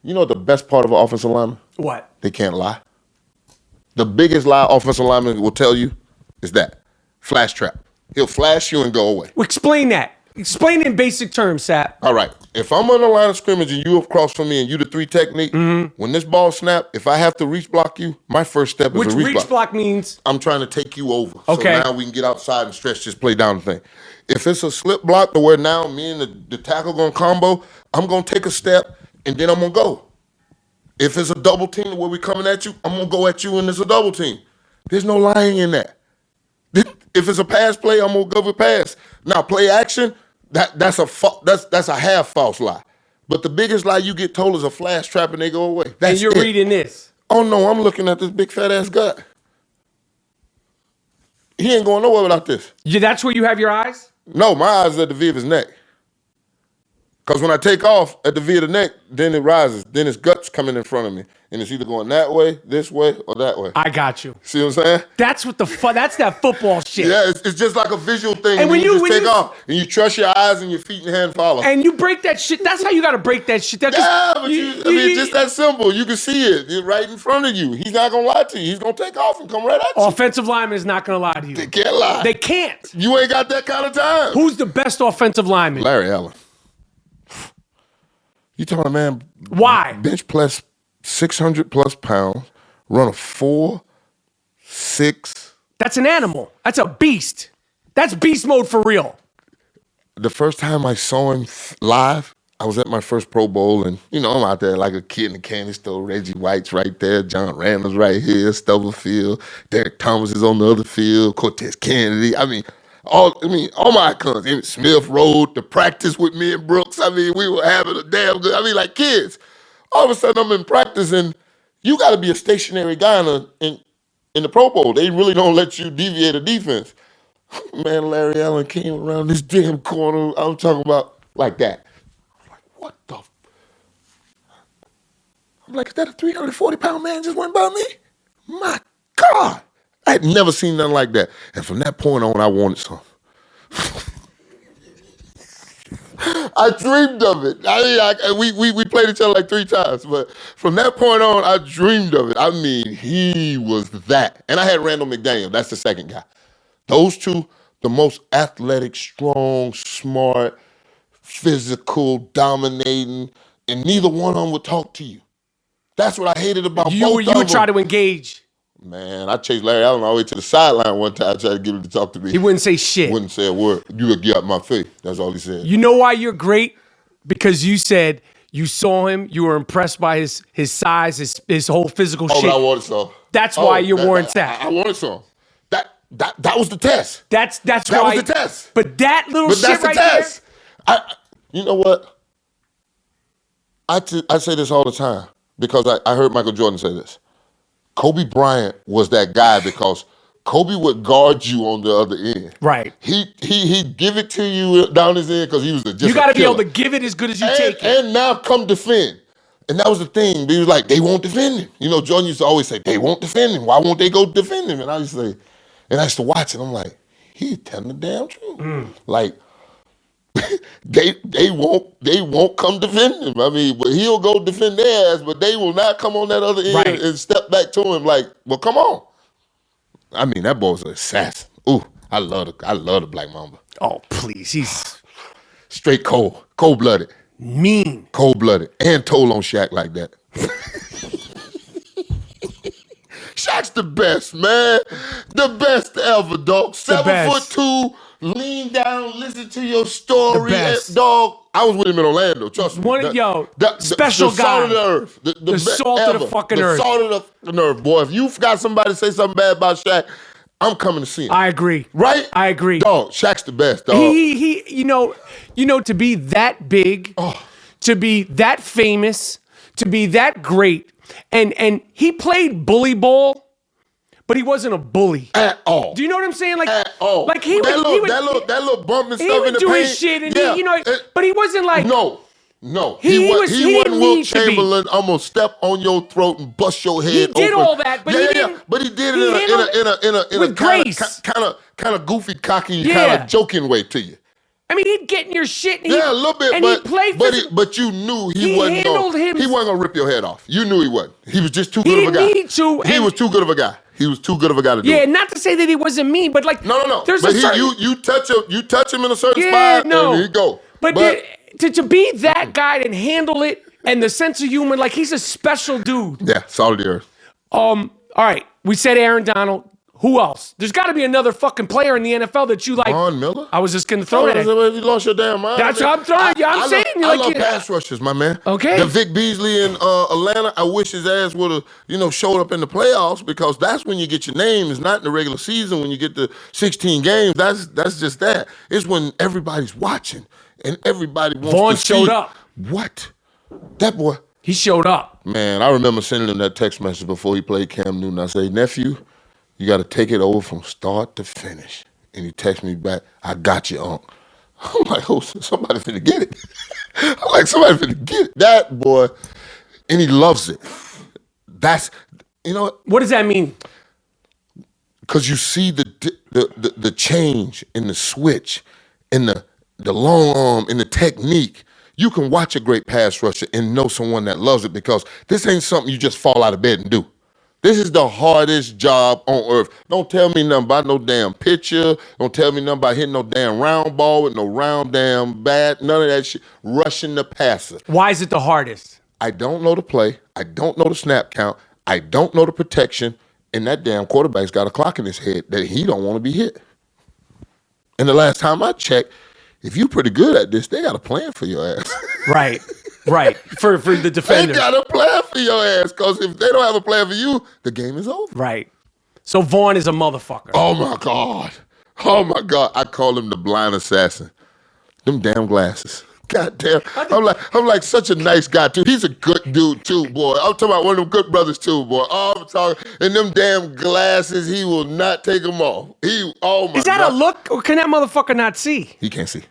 S2: You know what the best part of an offensive lineman?
S1: What?
S2: They can't lie. The biggest lie offensive lineman will tell you is that. Flash trap. He'll flash you and go away.
S1: Well, explain that. Explain it in basic terms, Sapp.
S2: All right. If I'm on the line of scrimmage and you across from me and you the 3 technique, when this ball snap, if I have to reach block you, my first step is a reach block.
S1: Which reach block means?
S2: I'm trying to take you over.
S1: Okay.
S2: So now we can get outside and stretch this play down the thing. If it's a slip block to where now me and the tackle going to combo, I'm going to take a step and then I'm going to go. If it's a double team where we coming at you, I'm going to go at you and it's a double team. There's no lying in that. If it's a pass play, I'm going to go with pass. Now, play action, that's a half false lie. But the biggest lie you get told is a flash trap and they go away.
S1: And you're reading this.
S2: Oh, no, I'm looking at this big fat ass gut. He ain't going nowhere without this.
S1: Yeah, that's where you have your eyes?
S2: No, my eyes are at the V of his neck. Because when I take off at the V of the neck, then it rises. Then his gut's coming in front of me. And it's either going that way, this way, or that way.
S1: I got you.
S2: See what I'm saying?
S1: That's what that's that football shit.
S2: Yeah, it's just like a visual thing.
S1: And when you
S2: just take off and you trust your eyes and your feet and hand follow.
S1: And you break that shit. That's how you got to break that shit.
S2: It's just that simple. You can see it. It's right in front of you. He's not going to lie to you. He's going to take off and come right at you.
S1: Offensive lineman is not going to lie to you.
S2: They can't lie.
S1: They can't.
S2: You ain't got that kind of time.
S1: Who's the best offensive lineman?
S2: Larry Allen. You talking about, man?
S1: Why?
S2: Bench plus 600 plus pounds, run a 4.6.
S1: That's an animal. That's a beast. That's beast mode for real.
S2: The first time I saw him live, I was at my first Pro Bowl, and I'm out there like a kid in the candy store. Reggie White's right there, John Randall's right here, Stubblefield, Derek Thomas is on the other field, Cortez Kennedy. All my icons. Emmitt Smith rode to practice with me and Brooks. We were having a damn good. Like kids. All of a sudden, I'm in practice, and you got to be a stationary guy in the Pro Bowl. They really don't let you deviate a defense. Man, Larry Allen came around this damn corner. I'm talking about like that. I'm like, what the? I'm like, is that a 340-pound man just went by me? My God. I had never seen nothing like that. And from that point on, I wanted some. I dreamed of it. We played each other like 3 times, but from that point on, I dreamed of it. He was that. And I had Randall McDaniel. That's the second guy. Those two, the most athletic, strong, smart, physical, dominating, and neither one of them would talk to you. That's what I hated about both of them.
S1: You would try to engage.
S2: Man, I chased Larry Allen all the way to the sideline one time, tried to get him to talk to me.
S1: He wouldn't say shit.
S2: Wouldn't say a word. You would get out my face. That's all he said.
S1: You know why you're great? Because you said you saw him, you were impressed by his size, his whole physical shape.
S2: But I wanted some.
S1: That's why you're Warren Sapp.
S2: I wanted some. That was the test.
S1: That
S2: why. That was the test.
S1: But that little shit right
S2: test. There. You know what? I say this all the time because I heard Michael Jordan say this. Kobe Bryant was that guy because Kobe would guard you on the other end.
S1: Right.
S2: He'd give it to you down his end because he was just
S1: You got to
S2: be
S1: able to give it as good as you take it.
S2: And now come defend. And that was the thing. He was like, they won't defend him. Jordan used to always say, they won't defend him. Why won't they go defend him? And I used to say, and I used to watch it. I'm like, he's telling the damn truth. Like, they won't come defend him. But he'll go defend their ass, but they will not come on that other end and step back to him like, well, come on. That boy was an assassin. Ooh, I love the Black Mamba.
S1: Oh, please. He's
S2: straight cold-blooded.
S1: Mean.
S2: Cold-blooded. And told on Shaq like that. Shaq's the best, man. The best ever, dog. 7'2", lean down, listen to your story. Dog, I was with him in Orlando, trust me.
S1: Special
S2: the
S1: guy.
S2: Salt of the earth. The
S1: salt of the fucking earth.
S2: The salt of the earth, boy. If you got somebody to say something bad about Shaq, I'm coming to see him.
S1: I agree.
S2: Right?
S1: I agree.
S2: Dog, Shaq's the best, dog.
S1: He to be that big, to be that famous, to be that great, and he played bully ball, but he wasn't a bully
S2: at all.
S1: Do you know what I'm saying? Like
S2: at all.
S1: Like that
S2: little bump and stuff in the
S1: do
S2: paint.
S1: His shit, and but he wasn't like
S2: no. He wasn't Wilt Chamberlain. I'm gonna step on your throat and bust your head open.
S1: He did all that, but he didn't.
S2: But he did it in a
S1: grace,
S2: kind of goofy, cocky, kind of joking way to you.
S1: He'd get in your shit. And
S2: a little bit, but you knew he wasn't gonna rip your head off. You knew he wasn't. He was just too good of a guy. He was too good of a guy. He was too good of a guy to do it.
S1: Yeah, not to say that he wasn't mean, but like
S2: no.
S1: There's
S2: but you touch him in a certain spot, and he go.
S1: But to be that guy and handle it and the sense of humor, like he's a special dude.
S2: Yeah, solid the earth.
S1: All right, we said Aaron Donald. Who else? There's got to be another fucking player in the NFL that you like.
S2: Von Miller?
S1: I was just going to throw that.
S2: You lost your damn mind.
S1: That's what I'm throwing. I'm saying.
S2: I love pass rushers, my man.
S1: Okay.
S2: The Vic Beasley in Atlanta, I wish his ass would have, showed up in the playoffs because that's when you get your name. It's not in the regular season when you get to 16 games. That's just that. It's when everybody's watching and everybody wants
S1: Vaughn
S2: to see.
S1: showed up.
S2: What? That boy.
S1: He showed up.
S2: Man, I remember sending him that text message before he played Cam Newton. I say, nephew, you got to take it over from start to finish. And he texted me back, I got you, Unc. I'm like, oh, somebody finna get it. I'm like, somebody finna get it. That boy, and he loves it. That's,
S1: What does that mean?
S2: Because you see the change in the switch, in the long arm, in the technique. You can watch a great pass rusher and know someone that loves it because this ain't something you just fall out of bed and do. This is the hardest job on earth. Don't tell me nothing about no damn pitcher. Don't tell me nothing about hitting no damn round ball with no round damn bat. None of that shit. Rushing the passer.
S1: Why is it the hardest?
S2: I don't know the play. I don't know the snap count. I don't know the protection. And that damn quarterback's got a clock in his head that he don't want to be hit. And the last time I checked, if you pretty good at this, they got a plan for your ass.
S1: Right. For the defender.
S2: They got a plan for your ass, because if they don't have a plan for you, the game is over.
S1: Right. So Vaughn is a motherfucker.
S2: Oh, my God. I call him the blind assassin. Them damn glasses. God damn. I'm like such a nice guy, too. He's a good dude, too, boy. I'm talking about one of them good brothers, too, boy. Oh, I'm talking. And them damn glasses, he will not take them off. Oh, my God.
S1: Is that a look, or can that motherfucker not see?
S2: He can't see.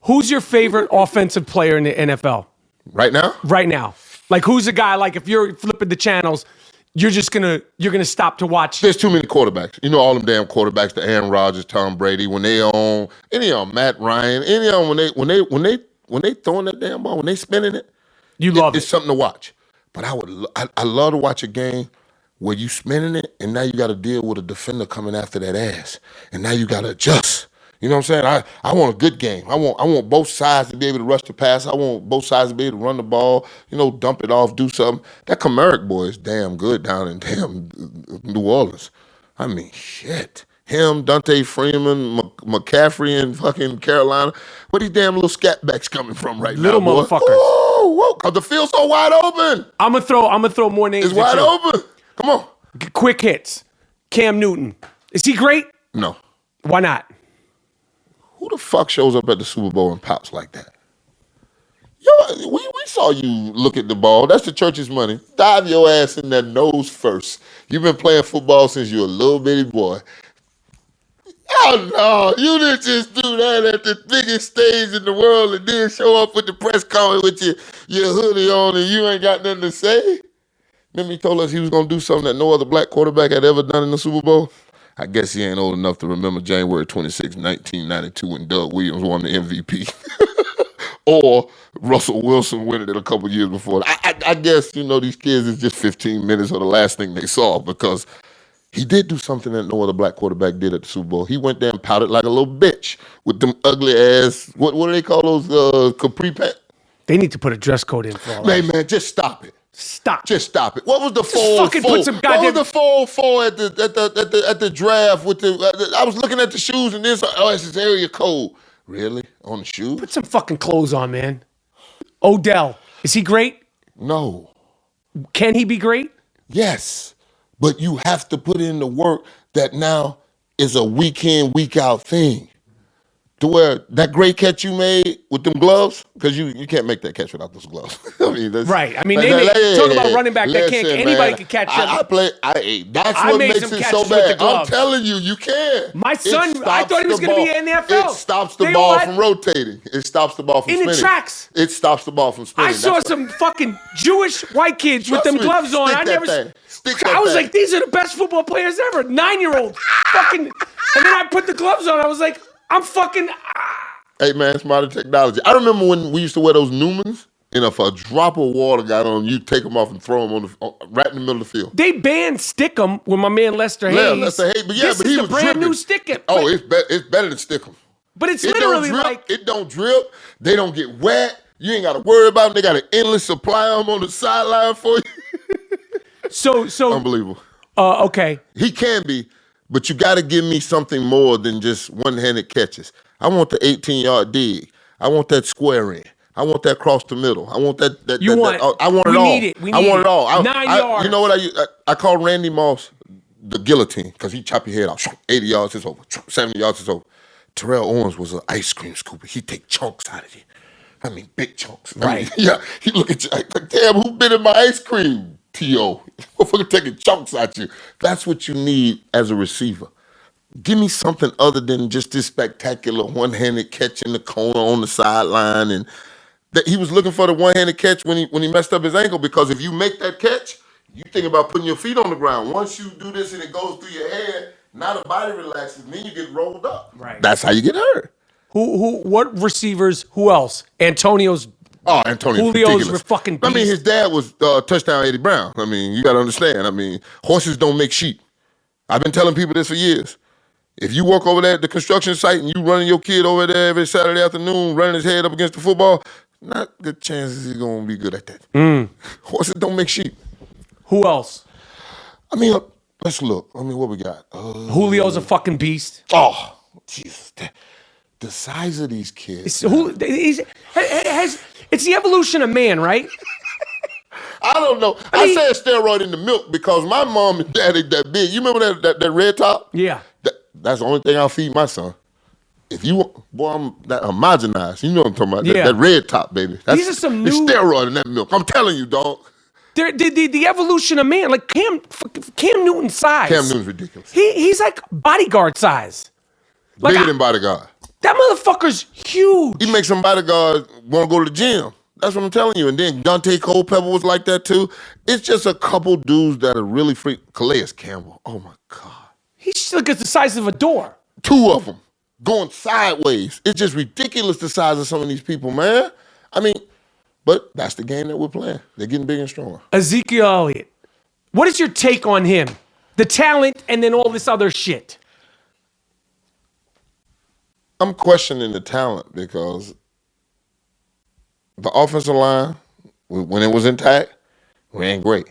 S1: Who's your favorite offensive player in the NFL?
S2: Right now?
S1: Right now. Like, who's a guy, like, if you're flipping the channels, you're gonna stop to watch.
S2: There's too many quarterbacks. All them damn quarterbacks, the Aaron Rodgers, Tom Brady, when they on, any of them, Matt Ryan, any of them, when they throwing that damn ball, when they spinning it, it's something to watch. But I love to watch a game where you spinning it and now you got to deal with a defender coming after that ass. And now you got to adjust. You know what I'm saying? I want a good game. I want both sides to be able to rush the pass. I want both sides to be able to run the ball, dump it off, do something. That Comeric boy is damn good down in damn New Orleans. I mean, shit. Him, Dante Freeman, McCaffrey in fucking Carolina. Where these damn little scatbacks coming from right
S1: little
S2: now, boy?
S1: Motherfuckers.
S2: Oh, whoa, the field's so wide open.
S1: I'm gonna throw more names.
S2: It's wide open. Come on.
S1: Quick hits. Cam Newton. Is he great?
S2: No.
S1: Why not?
S2: Who the fuck shows up at the Super Bowl and pouts like that? Yo, we saw you look at the ball. That's the church's money. Dive your ass in that nose first. You've been playing football since you were a little bitty boy. Oh, no, you didn't just do that at the biggest stage in the world and then show up with the press conference with your hoodie on and you ain't got nothing to say? Remember he told us he was going to do something that no other black quarterback had ever done in the Super Bowl? I guess he ain't old enough to remember January 26, 1992 when Doug Williams won the MVP. Or Russell Wilson winning it a couple years before. I guess, these kids is just 15 minutes of the last thing they saw because he did do something that no other black quarterback did at the Super Bowl. He went there and pouted like a little bitch with them ugly ass, what do they call those, capri pants?
S1: They need to put a dress code in for all that.
S2: Hey, man, just stop it.
S1: Stop.
S2: Just stop it. What was the
S1: fucking put some goddamn.
S2: What was the 4 at the draft with the? I was looking at the shoes and this. Oh, it's this area code. Really? On the shoes?
S1: Put some fucking clothes on, man. Odell, is he great?
S2: No.
S1: Can he be great?
S2: Yes, but you have to put in the work that now is a week in, week out thing. To where that great catch you made with them gloves, because you can't make that catch without those gloves.
S1: Right. I mean, talk about running back that can't. Anybody can catch them.
S2: That's what makes it so bad. I'm telling you, you can.
S1: My son, I thought he was going to be in the NFL.
S2: It stops the ball from rotating. It stops the ball from spinning.
S1: In the tracks.
S2: It stops the ball from spinning.
S1: I saw some fucking Jewish white kids with them gloves on. I was like, these are the best football players ever. 9-year-old. Fucking. And then I put the gloves on. I was like, I'm fucking.
S2: Hey, man, it's modern technology. I remember when we used to wear those Newmans, and if a drop of water got on, you take them off and throw them right in the middle of the field.
S1: They banned Stickum with my man Lester Hayes.
S2: Yeah, Lester Hayes. But
S1: this
S2: but
S1: is
S2: he
S1: the
S2: was
S1: brand
S2: dripping.
S1: new Stickum.
S2: Oh, it's better than Stickum.
S1: But it's
S2: It
S1: literally
S2: don't drip,
S1: like
S2: it don't drip. They don't get wet. You ain't got to worry about them. They got an endless supply of them on the sideline for you.
S1: so.
S2: Unbelievable.
S1: Okay.
S2: He can be, but you got to give me something more than just one-handed catches. I want the 18-yard dig. I want that square in. I want that cross the middle. I want that. I want it all.
S1: Need it. We need
S2: I want it all.
S1: 9 yards.
S2: You know what I call Randy Moss the guillotine because he chop your head off. 80 yards is over. 70 yards is over. Terrell Owens was an ice cream scooper. He take chunks out of you. I mean, big chunks.
S1: Right.
S2: Yeah. He look at you like, damn, who bit in my ice cream? T.O. Motherfucker taking chunks out you. That's what you need as a receiver. Give me something other than just this spectacular one-handed catch in the corner on the sideline. And that he was looking for the one-handed catch when he messed up his ankle, because if you make that catch, you think about putting your feet on the ground. Once you do this and it goes through your head, now the body relaxes, then you get rolled up.
S1: Right.
S2: That's how you get hurt.
S1: What receivers? Who else? Antonio's.
S2: Oh, Antonio's
S1: Julio's
S2: ridiculous.
S1: were fucking
S2: I mean,
S1: beasts.
S2: his dad was touchdown Eddie Brown. I mean, you got to understand. I mean, horses don't make sheep. I've been telling people this for years. If you work over there at the construction site and you running your kid over there every Saturday afternoon, running his head up against the football, not good chances he's going to be good at that. Horses don't make sheep.
S1: Who else?
S2: I mean, let's look. I mean, what we got?
S1: Julio's a fucking beast.
S2: Oh, Jesus. The size of these kids.
S1: It's the evolution of man, right?
S2: I don't know. I said steroid in the milk because my mom and dad ain't that big. You remember that red top?
S1: Yeah.
S2: That's the only thing I'll feed my son. If you, boy, I'm that homogenized. You know what I'm talking about.
S1: Yeah.
S2: That red top, baby.
S1: These are some
S2: it's
S1: new
S2: steroid in that milk. I'm telling you, dog.
S1: The evolution of man, like Cam Newton's size.
S2: Cam Newton's ridiculous.
S1: He's like bodyguard size. Like
S2: Bigger than bodyguard.
S1: That motherfucker's huge.
S2: He makes some bodyguards want to go to the gym. That's what I'm telling you. And then Dante Culpepper was like that too. It's just a couple dudes that are really freak. Calais Campbell. Oh my God.
S1: He's just like the size of a door.
S2: Two of them going sideways. It's just ridiculous the size of some of these people, man. I mean, but that's the game that we're playing. They're getting bigger and stronger.
S1: Ezekiel Elliott. What is your take on him? The talent and then all this other shit.
S2: I'm questioning the talent because the offensive line, when it was intact, ran great.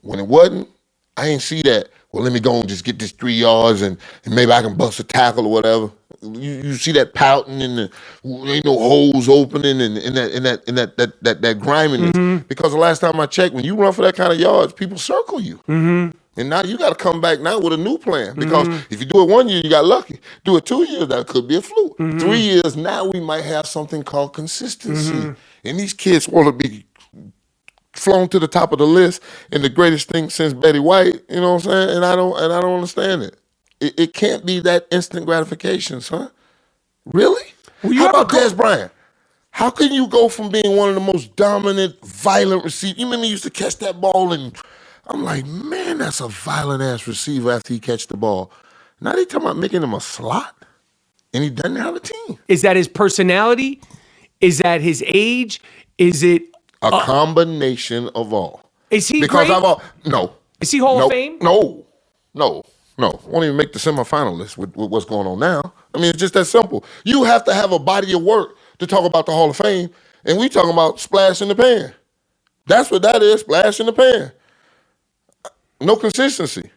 S2: When it wasn't, I ain't see that. Well, let me go and just get this 3 yards and maybe I can bust a tackle or whatever. You see that pouting and ain't no holes opening and that griminess. Mm-hmm. Because the last time I checked, when you run for that kind of yards, people circle you. Mm-hmm. And now you got to come back now with a new plan. Because if you do it 1 year, you got lucky. Do it 2 years, that could be a fluke. 3 years, now we might have something called consistency. And these kids want to be flown to the top of the list and the greatest thing since Betty White, you know what I'm saying? And I don't understand it. It can't be that instant gratification, son. Really?
S1: Well,
S2: How about Dez Bryant? How can you go from being one of the most dominant, violent receivers? You remember he used to catch that ball and I'm like, man, that's a violent-ass receiver after he catch the ball. Now they talking about making him a slot, and he doesn't have a team.
S1: Is that his personality? Is that his age? Is it
S2: a combination of all?
S1: Is he
S2: because
S1: great?
S2: No.
S1: Is he Hall of Fame?
S2: No. Won't even make the semifinalists with what's going on now. I mean, it's just that simple. You have to have a body of work to talk about the Hall of Fame, and we talking about splash in the pan. That's what that is, splash in the pan. No consistency.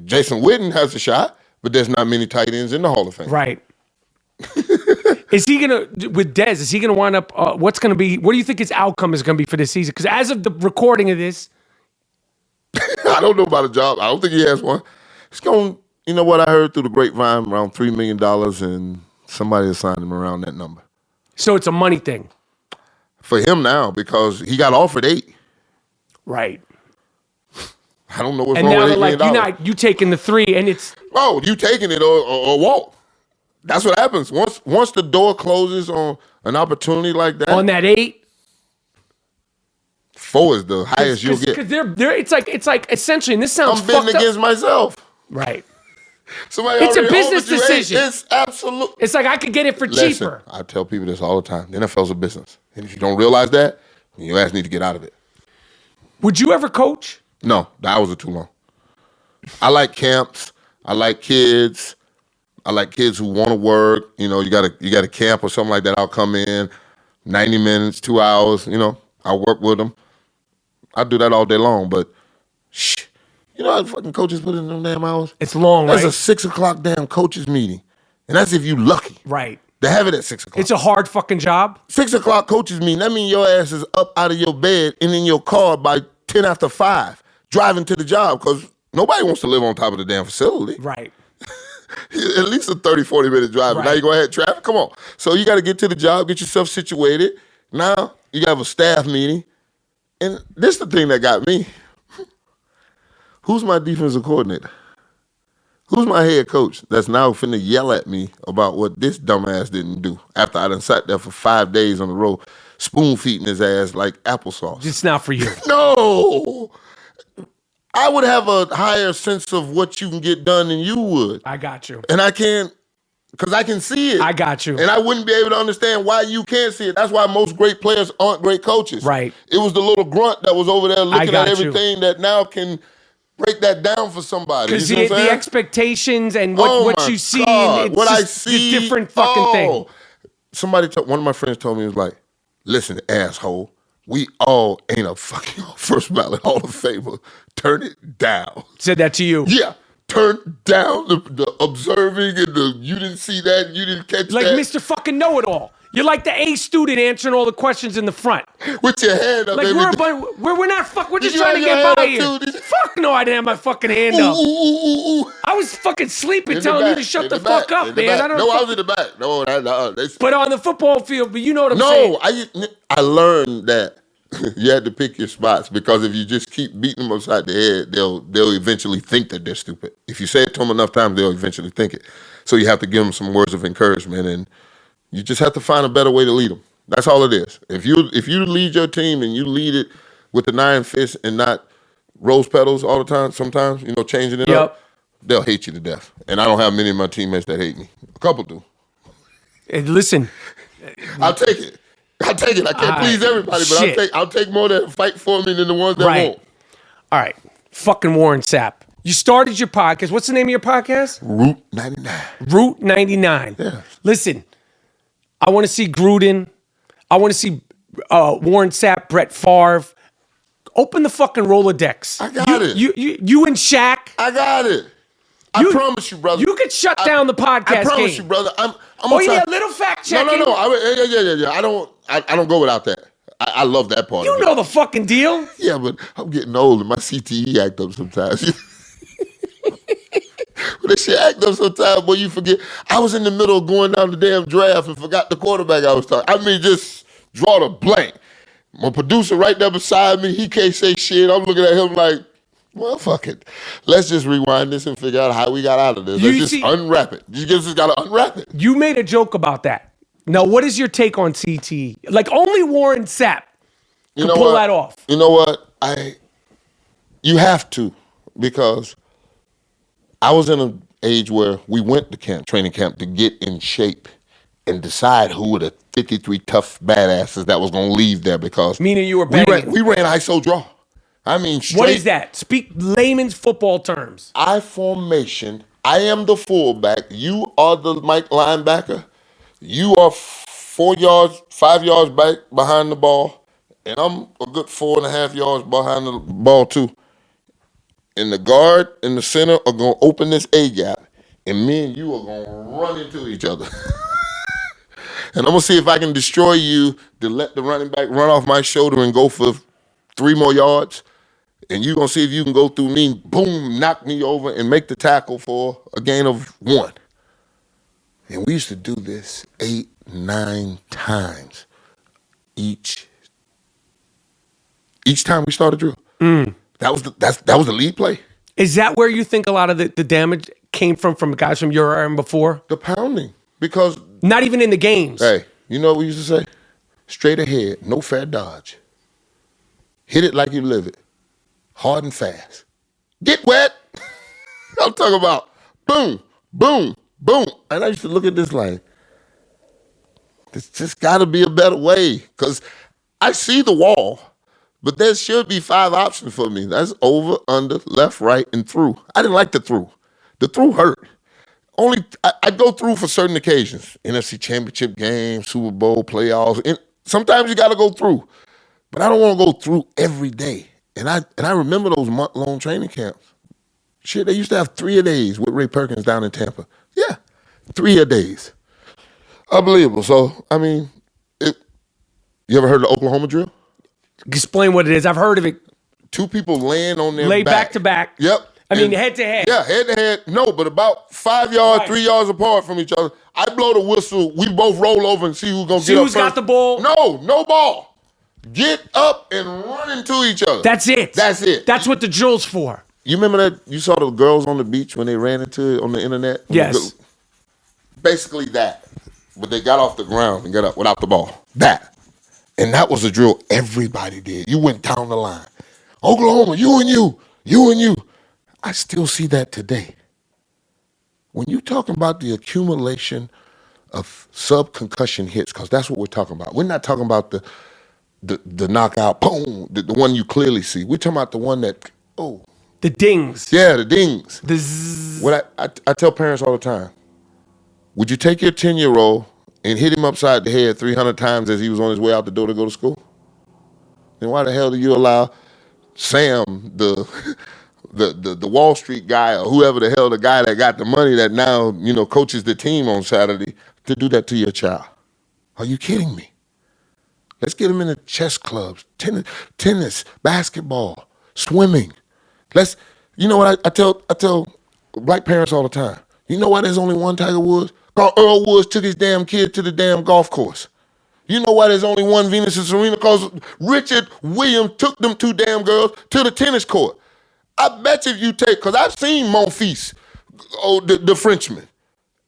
S2: Jason Witten has a shot, but there's not many tight ends in the Hall of Fame.
S1: Right. Is he going to, with Dez, is he going to wind up, what do you think his outcome is going to be for this season? Because as of the recording of this.
S2: I don't know about a job. I don't think he has one. It's going, you know what I heard through the grapevine, around $3 million, and somebody assigned him around that number.
S1: So it's a money thing.
S2: For him now, because he got offered 8.
S1: Right.
S2: I don't know what's
S1: and
S2: wrong
S1: now
S2: with $8
S1: they're
S2: million.
S1: like, you taking the 3 and it's.
S2: Oh, you taking it or walk. That's what happens. Once the door closes on an opportunity like that.
S1: On that 8.
S2: 4 is the highest you'll get.
S1: Because it's like essentially, and this sounds
S2: I'm betting against myself.
S1: Right.
S2: It's
S1: a business decision.
S2: It's absolute.
S1: It's like I could get it for cheaper.
S2: I tell people this all the time. The NFL's a business. And if you don't realize that, your ass need to get out of it.
S1: Would you ever coach?
S2: No, the hours are too long. I like camps. I like kids. I like kids who want to work. You know, you got a camp or something like that. I'll come in, 90 minutes, 2 hours. You know, I'll work with them. I do that all day long. But you know how fucking coaches put in them damn hours?
S1: It's long,
S2: That's
S1: right?
S2: a 6 o'clock damn coaches meeting, and that's if you lucky.
S1: Right.
S2: They have it at 6 o'clock.
S1: It's a hard fucking job.
S2: 6 o'clock coaches meeting. That means your ass is up out of your bed and in your car by 10 after 5, driving to the job because nobody wants to live on top of the damn facility.
S1: Right.
S2: At least a 30, 40-minute drive.
S1: Right.
S2: Now you go ahead, traffic. Come on. So you got to get to the job, get yourself situated. Now you have a staff meeting. And this is the thing that got me. Who's my defensive coordinator? Who's my head coach that's now finna yell at me about what this dumbass didn't do after I done sat there for 5 days on the road, spoon-feeding his ass like applesauce?
S1: It's not for you.
S2: No. I would have a higher sense of what you can get done than you would.
S1: I got you.
S2: And I can't, because I can see it.
S1: I got you.
S2: And I wouldn't be able to understand why you can't see it. That's why most great players aren't great coaches.
S1: Right.
S2: It was the little grunt that was over there looking at
S1: got
S2: everything that now can break that down for somebody.
S1: Because
S2: you see what I'm
S1: the
S2: saying?
S1: expectations and
S2: Oh
S1: what
S2: my
S1: you see,
S2: God.
S1: it's
S2: What I
S1: just
S2: see,
S1: a different fucking thing.
S2: One of my friends told me, he was like, listen, asshole, we all ain't a fucking first ballot Hall of Famer. Turn it down.
S1: Said that to you.
S2: Yeah. Turn down the observing and the you didn't see that, you didn't catch
S1: Like
S2: that.
S1: Mr. fucking Know-It-All. You're like the A student answering all the questions in the front.
S2: With your hand up.
S1: Like we're not we're just
S2: you
S1: trying to
S2: have your
S1: get by
S2: hand
S1: here.
S2: up, too?
S1: Fuck no, I didn't have my fucking hand up.
S2: Ooh.
S1: I was fucking sleeping,
S2: In the
S1: telling you
S2: back,
S1: to shut
S2: in
S1: the
S2: back,
S1: fuck up,
S2: in the
S1: man.
S2: back.
S1: I don't
S2: No, I
S1: fuck-
S2: was in the back. No,
S1: But on the football field, but you know what I'm saying.
S2: No, I learned that you had to pick your spots because if you just keep beating them upside the head, they'll eventually think that they're stupid. If you say it to them enough times, they'll eventually think it. So you have to give them some words of encouragement, and you just have to find a better way to lead them. That's all it is. If you lead your team and you lead it with the 9 fists and not rose petals all the time, sometimes, changing it up, they'll hate you to death. And I don't have many of my teammates that hate me. A couple do.
S1: And listen.
S2: I'll take it. I can't please everybody, but I'll take more that fight for me than the ones that won't.
S1: All right. Fucking Warren Sapp. You started your podcast. What's the name of your podcast?
S2: Route 99.
S1: Route 99.
S2: Yeah.
S1: Listen, I want to see Gruden. I want to see Warren Sapp, Brett Favre. Open the fucking Rolodex.
S2: I got it.
S1: You and Shaq.
S2: I got it. I promise you, brother.
S1: You could shut down the podcast.
S2: I promise
S1: game.
S2: you, brother. I'm
S1: little fact checking.
S2: No. Yeah. I don't go without that. I love that part.
S1: You know the fucking deal.
S2: Yeah, but I'm getting old and my CTE act up sometimes. When that shit act up sometimes, boy, you forget. I was in the middle of going down the damn draft and forgot the quarterback I was talking. I mean, just draw the blank. My producer right there beside me, he can't say shit. I'm looking at him like, well, fuck it. Let's just rewind this and figure out how we got out of this. Let's just unwrap it. You just got to unwrap it.
S1: You made a joke about that. Now, what is your take on CTE? Like, only Warren Sapp can pull that off.
S2: You know what? You have to, because I was in an age where we went to training camp to get in shape and decide who were the 53 tough badasses that was going to leave there, because
S1: meaning you were banging.
S2: We ran ISO draw. I mean, straight.
S1: What is that? Speak layman's football terms.
S2: I formation. I am the fullback. You are the Mike linebacker. You are 5 yards back behind the ball, and I'm a good 4.5 yards behind the ball too. And the guard in the center are gonna open this A gap, and me and you are gonna run into each other. And I'm gonna see if I can destroy you to let the running back run off my shoulder and go for 3 more yards. And you're gonna see if you can go through me, boom, knock me over and make the tackle for a gain of 1. And we used to do this 8, 9 times each time we started drill. That was the lead play.
S1: Is that where you think a lot of the damage came from guys from your era and before?
S2: The pounding, because
S1: not even in the games.
S2: Hey, you know what we used to say? Straight ahead, no fair dodge. Hit it like you live it. Hard and fast. Get wet. I'm talking about boom, boom, boom. And I used to look at this like, there's just got to be a better way, because I see the wall, but there should be 5 options for me. That's over, under, left, right, and through. I didn't like the through. The through hurt. I go through for certain occasions. NFC Championship game, Super Bowl, playoffs. And sometimes you got to go through. But I don't want to go through every day. And I remember those month-long training camps. Shit, they used to have 3-a-days with Ray Perkins down in Tampa. Yeah, 3-a-days. Unbelievable. So, I mean, you ever heard of the Oklahoma drill?
S1: Explain what it is. I've heard of it.
S2: 2 people laying on their
S1: Lay
S2: back
S1: to back.
S2: Yep.
S1: I mean, head to head.
S2: Yeah, head to head. No, but about 5 yards, 3 yards apart from each other. I blow the whistle. We both roll over and see who's going to get up
S1: who's
S2: first.
S1: got the ball?
S2: No ball. Get up and run into each other.
S1: That's it.
S2: That's it.
S1: That's what the drill's for.
S2: You remember that? You saw the girls on the beach when they ran into it on the internet?
S1: Yes.
S2: Basically that. But they got off the ground and got up without the ball. That. And that was a drill everybody did. You went down the line. Oklahoma, you and you. You and you. I still see that today. When you're talking about the accumulation of sub-concussion hits, because that's what we're talking about. We're not talking about the knockout, boom, the one you clearly see. We're talking about the one that,
S1: the dings.
S2: Yeah, the dings.
S1: The zzz.
S2: What I tell parents all the time, would you take your 10-year-old and hit him upside the head 300 times as he was on his way out the door to go to school? Then why the hell do you allow Sam, the Wall Street guy, or whoever the hell the guy that got the money that now, coaches the team on Saturday, to do that to your child? Are you kidding me? Let's get him in the chess clubs, tennis, basketball, swimming. You know what I tell black parents all the time? You know why there's only one Tiger Woods? Because Earl Woods took his damn kid to the damn golf course. You know why there's only one Venus and Serena? Because Richard Williams took them 2 damn girls to the tennis court. I bet you if you take, because I've seen Monfils, the Frenchman.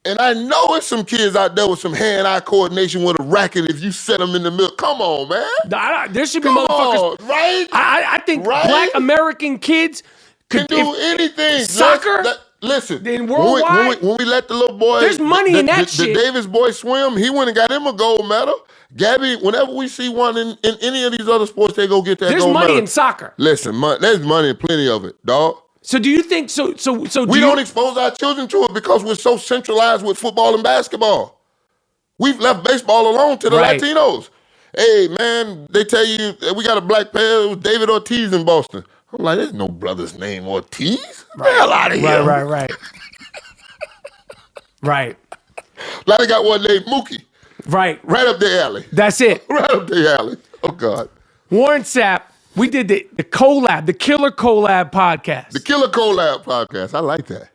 S2: And I know it's some kids out there with some hand-eye coordination with a racket if you set them in the middle. Come on, man.
S1: There should be
S2: Come
S1: motherfuckers.
S2: on, right?
S1: I think black American kids
S2: can do anything.
S1: Soccer?
S2: Listen,
S1: worldwide,
S2: when we let the little boy,
S1: there's money in that shit.
S2: The Davis boy swim, he went and got him a gold medal. Gabby, whenever we see one in any of these other sports, they go get that gold medal.
S1: There's money in soccer.
S2: Listen, there's money, plenty of it, dog.
S1: So do you think,
S2: we don't expose our children to it because we're so centralized with football and basketball. We've left baseball alone to the Latinos. Hey, man, they tell you, we got a black player, it was David Ortiz in Boston. I'm like, there's no brother's name Ortiz. Get the hell out of here.
S1: Right. Right.
S2: Now they got one named Mookie.
S1: Right.
S2: Right up the alley.
S1: That's it.
S2: Right up the alley. Oh, God.
S1: Warren Sapp, we did the collab, the Killer Collab podcast.
S2: The Killer Collab podcast. I like that.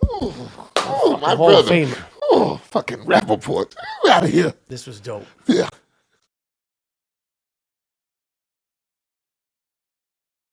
S2: Oh, my
S1: Hall
S2: brother.
S1: of Famer.
S2: Oh, fucking Rapaport. Get out of here.
S1: This was dope.
S2: Yeah.